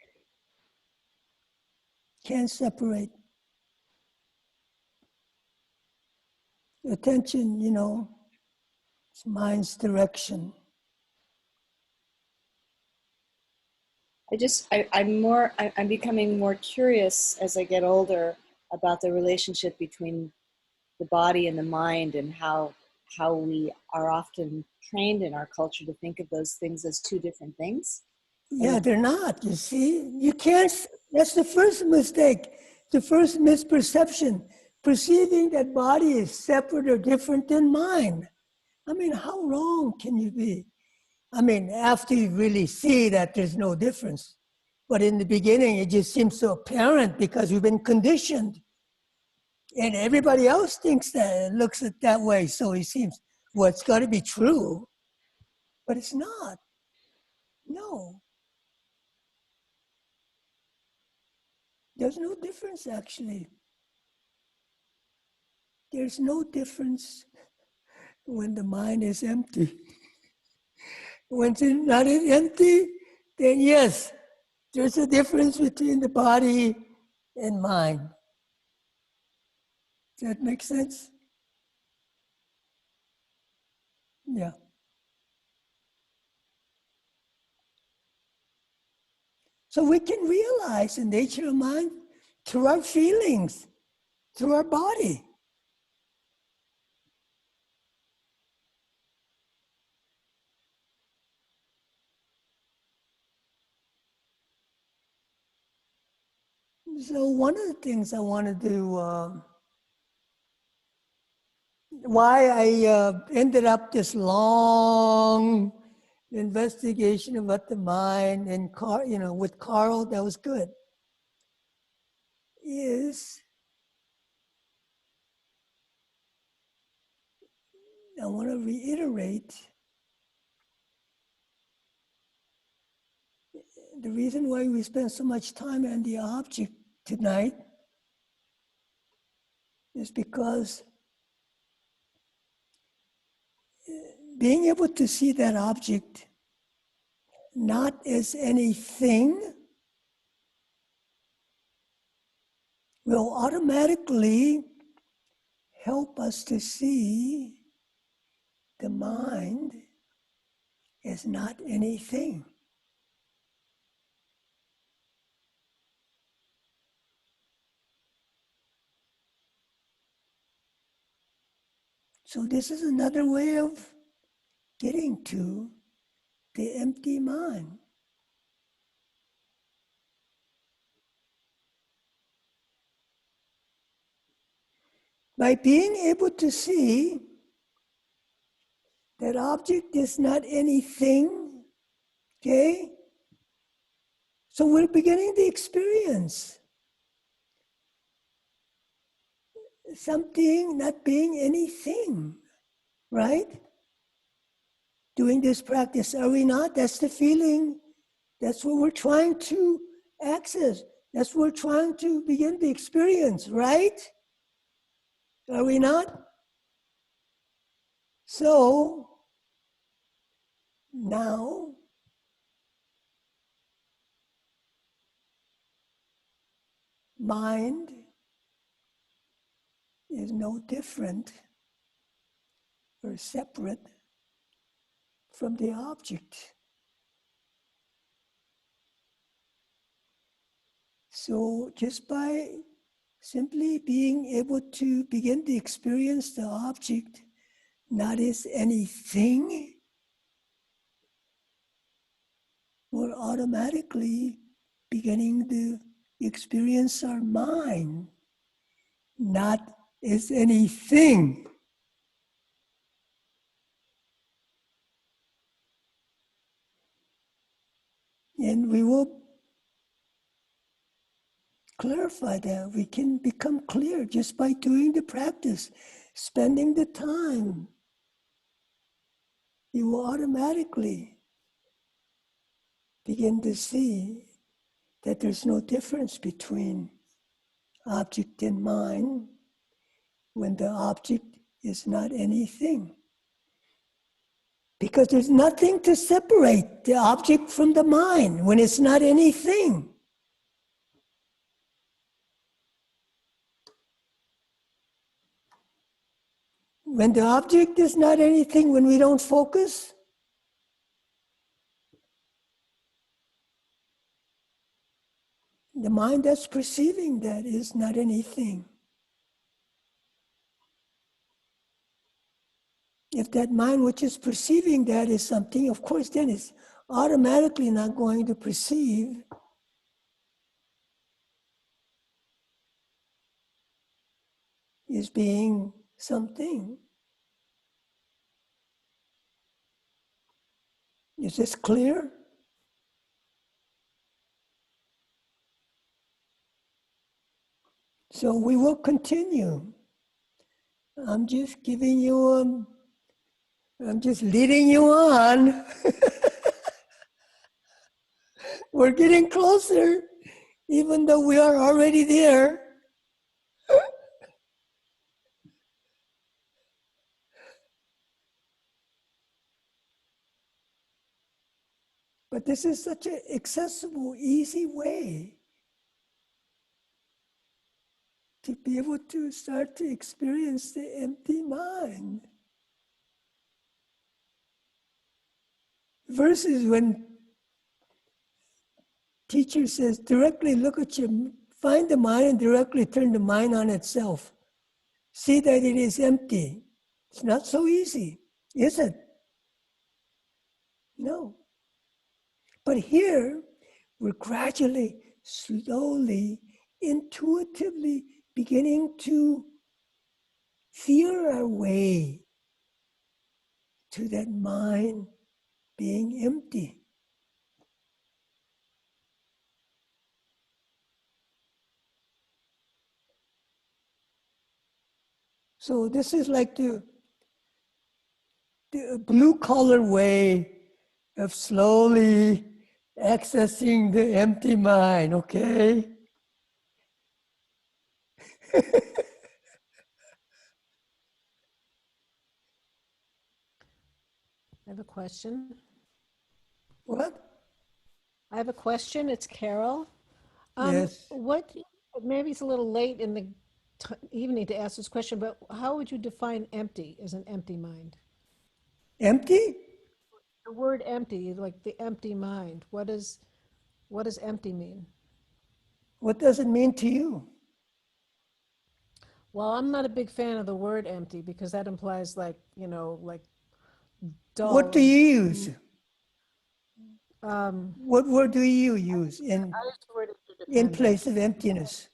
Can't separate. Attention, it's mind's direction.
I'm becoming more curious as I get older about the relationship between the body and the mind, and how we are often trained in our culture to think of those things as two different things.
Yeah, they're not, you see. You can't, that's the first mistake, the first misperception, perceiving that body is separate or different than mind. I mean, how wrong can you be? I mean, after you really see that there's no difference. But in the beginning, it just seems so apparent because we've been conditioned. And everybody else thinks that, looks at that way. So it seems, well, it's got to be true. But it's not. No. There's no difference, actually. There's no difference when the mind is empty. When it's not empty, then yes, there's a difference between the body and mind. Does that make sense? Yeah. So we can realize the nature of mind through our feelings, through our body. So one of the things I want to do, why I ended up this long investigation about the mind and with Carl, that was good, is I want to reiterate the reason why we spend so much time on the object tonight is because being able to see that object not as anything will automatically help us to see the mind as not anything. So this is another way of getting to the empty mind. By being able to see that object is not anything, okay? So we're beginning the experience. Something not being anything, right? Doing this practice, are we not? That's the feeling. That's what we're trying to access. That's what we're trying to begin the experience, right? Are we not? So now, mind is no different or separate from the object. So just by simply being able to begin to experience the object not as anything, we're automatically beginning to experience our mind not as anything. And we will clarify that. We can become clear just by doing the practice, spending the time. You will automatically begin to see that there's no difference between object and mind when the object is not anything. Because there's nothing to separate the object from the mind when it's not anything. When the object is not anything, when we don't focus, the mind that's perceiving that is not anything. If that mind which is perceiving that is something, of course, then it's automatically not going to perceive as being something. Is this clear? So we will continue. I'm just giving you, I'm just leading you on. We're getting closer, even though we are already there. But this is such an accessible, easy way to be able to start to experience the empty mind. Versus when teacher says, directly look at your, find the mind and directly turn the mind on itself. See that it is empty. It's not so easy, is it? No. But here, we're gradually, slowly intuitively beginning to feel our way to that mind being empty. So this is like the blue collar way of slowly accessing the empty mind, okay?
I have a question.
What?
I have a question. It's Carol.
Yes.
What, maybe it's a little late in the evening to ask this question, but how would you define empty as an empty mind?
Empty?
The word empty, like the empty mind, what does empty mean?
What does it mean to you?
Well, I'm not a big fan of the word empty because that implies like, like dull.
What do you use?
Um,
What word do you use
I use the word
in
interdependent.
place of emptiness?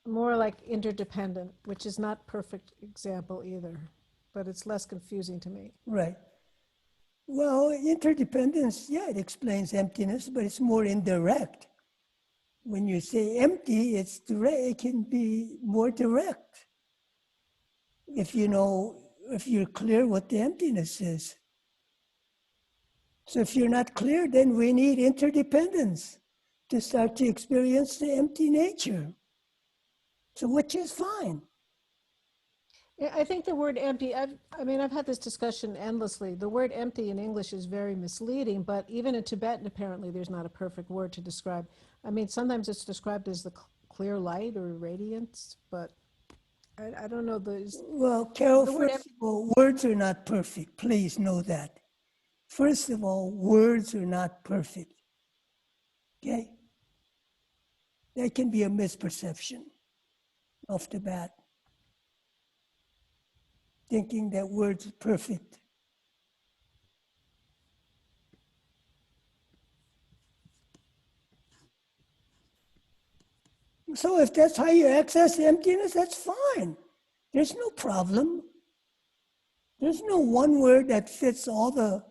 More like interdependent, which is not perfect example either, but it's less confusing to me.
Right. Well, interdependence, yeah, it explains emptiness, but it's more indirect. When you say empty, it's direct, it can be more direct. If you're clear what the emptiness is. So if you're not clear, then we need interdependence to start to experience the empty nature. So which is fine.
Yeah, I think the word empty, I've had this discussion endlessly. The word empty in English is very misleading, but even in Tibetan, apparently there's not a perfect word to describe. I mean, sometimes it's described as the clear light or radiance, but I don't know.
Well, Carol,
the word
first of all, words are not perfect. Please know that. First of all, words are not perfect. Okay? That can be a misperception off the bat. Thinking that words are perfect. So if that's how you access emptiness, that's fine. There's no problem. There's no one word that fits all the,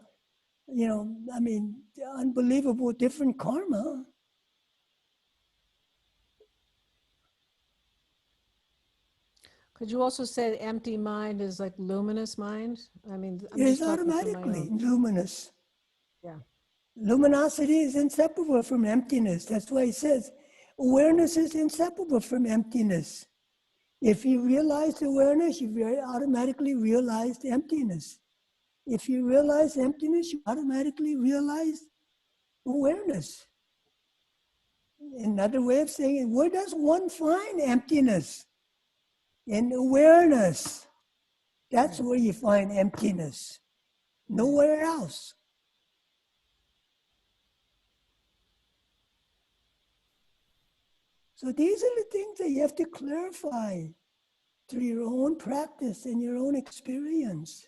unbelievable different karma.
Could you also say empty mind is like luminous mind? I mean, I'm
It
just
is
talking from my
automatically
own.
luminous.
Yeah.
Luminosity is inseparable from emptiness. That's why it says awareness is inseparable from emptiness. If you realize awareness, you automatically realize emptiness. If you realize emptiness, you automatically realize awareness. Another way of saying it, where does one find emptiness? In awareness. That's where you find emptiness. Nowhere else. So these are the things that you have to clarify through your own practice and your own experience.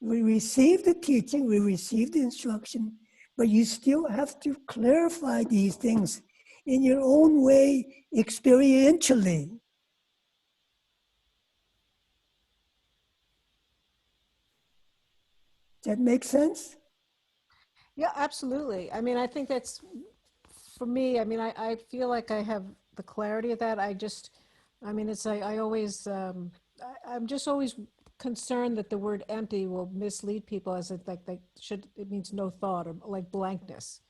We receive the teaching, we receive the instruction, but you still have to clarify these things in your own way experientially. Does that make sense?
Yeah, absolutely. I mean, I think that's, for me, I mean, I feel like I have the clarity of that. It's like I always, I'm just always concerned that the word empty will mislead people as it it means no thought or like blankness.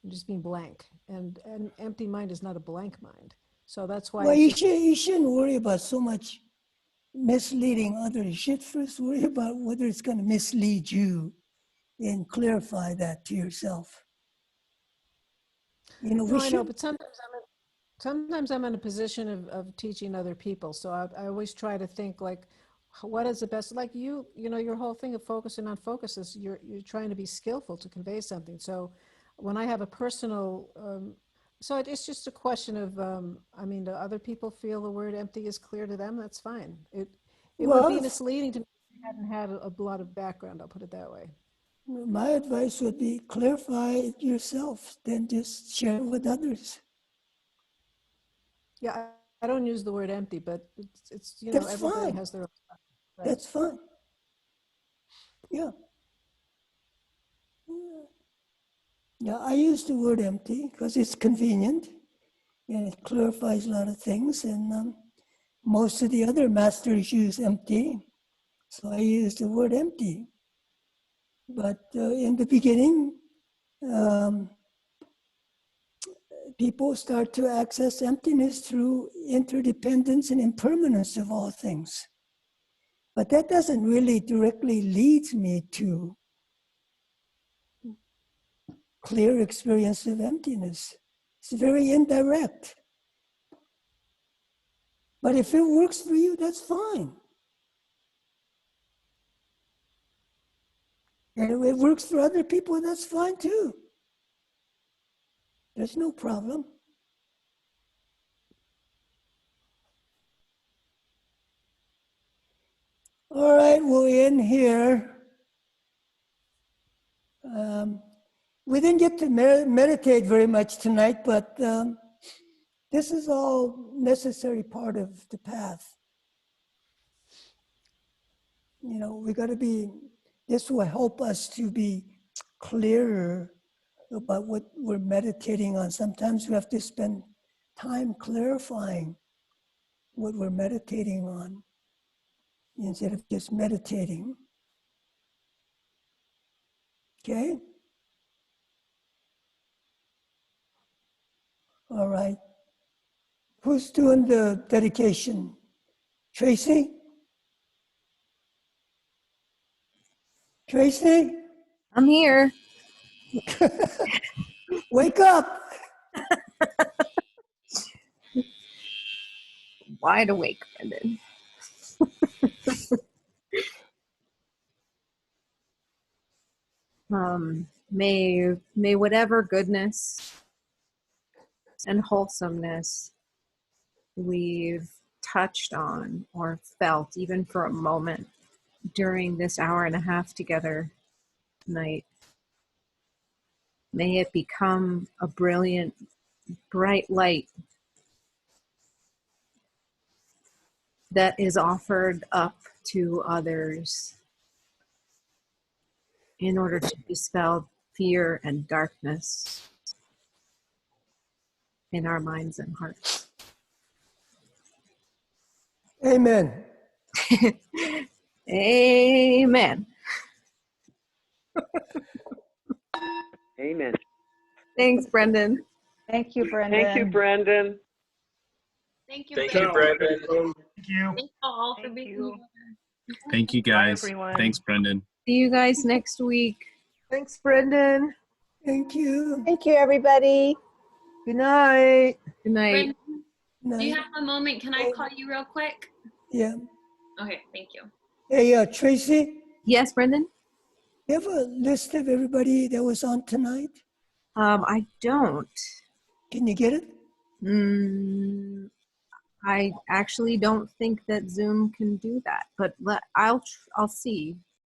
You just mean blank. And empty mind is not a blank mind. So that's why
Well, you shouldn't worry about so much misleading others. You should first worry about whether it's going to mislead you and clarify that to yourself.
I know, but sometimes I'm in a position of teaching other people. So I always try to think like, what is the best, like your whole thing of focusing on focus is you're trying to be skillful to convey something. So when I have a personal, so it's just a question of, do other people feel the word empty is clear to them? That's fine. It would be misleading to me if you hadn't had a lot of background, I'll put it that way.
My advice would be clarify it yourself, then just share it with others.
Yeah, I don't use the word empty, but it's
That's
everybody
fine.
has their own. Right.
That's fine. Yeah. Yeah, I use the word empty because it's convenient and it clarifies a lot of things. And most of the other masters use empty. So I use the word empty. But in the beginning, people start to access emptiness through interdependence and impermanence of all things. But that doesn't really directly lead me to clear experience of emptiness. It's very indirect. But if it works for you, that's fine. And if it works for other people, that's fine too. There's no problem. All right, we'll end here. We didn't get to meditate very much tonight, but this is all necessary part of the path. You know, we got to be, this will help us to be clearer about what we're meditating on. Sometimes we have to spend time clarifying what we're meditating on instead of just meditating. Okay? All right. Who's doing the dedication? Tracy? Tracy?
I'm here.
Wake up!
Wide awake, Brendan. May whatever goodness and wholesomeness we've touched on or felt, even for a moment, during this hour and a half together tonight, may it become a brilliant, bright light that is offered up to others in order to dispel fear and darkness in our minds and hearts.
Amen.
Amen.
Amen.
Thanks, Brendan.
Thank you, Brendan.
Thank you, Brendan.
Thank you,
Thank
Brendan.
you, Brendan.
Thank you.
Thank you all for
Thank
being
you.
here.
Thank you,
Bye,
guys.
everyone.
Thanks, Brendan.
See you guys next week.
Thanks, Brendan.
Thank you.
Thank you, everybody.
Good night.
Good night.
Brendan, do you have a moment? Can I call you real quick?
Yeah.
Okay, thank you.
Hey, Tracy,
Yes, Brendan?
you have a list of everybody that was on tonight?
I don't.
Can you get it?
I actually don't think that Zoom can do that, but I'll see.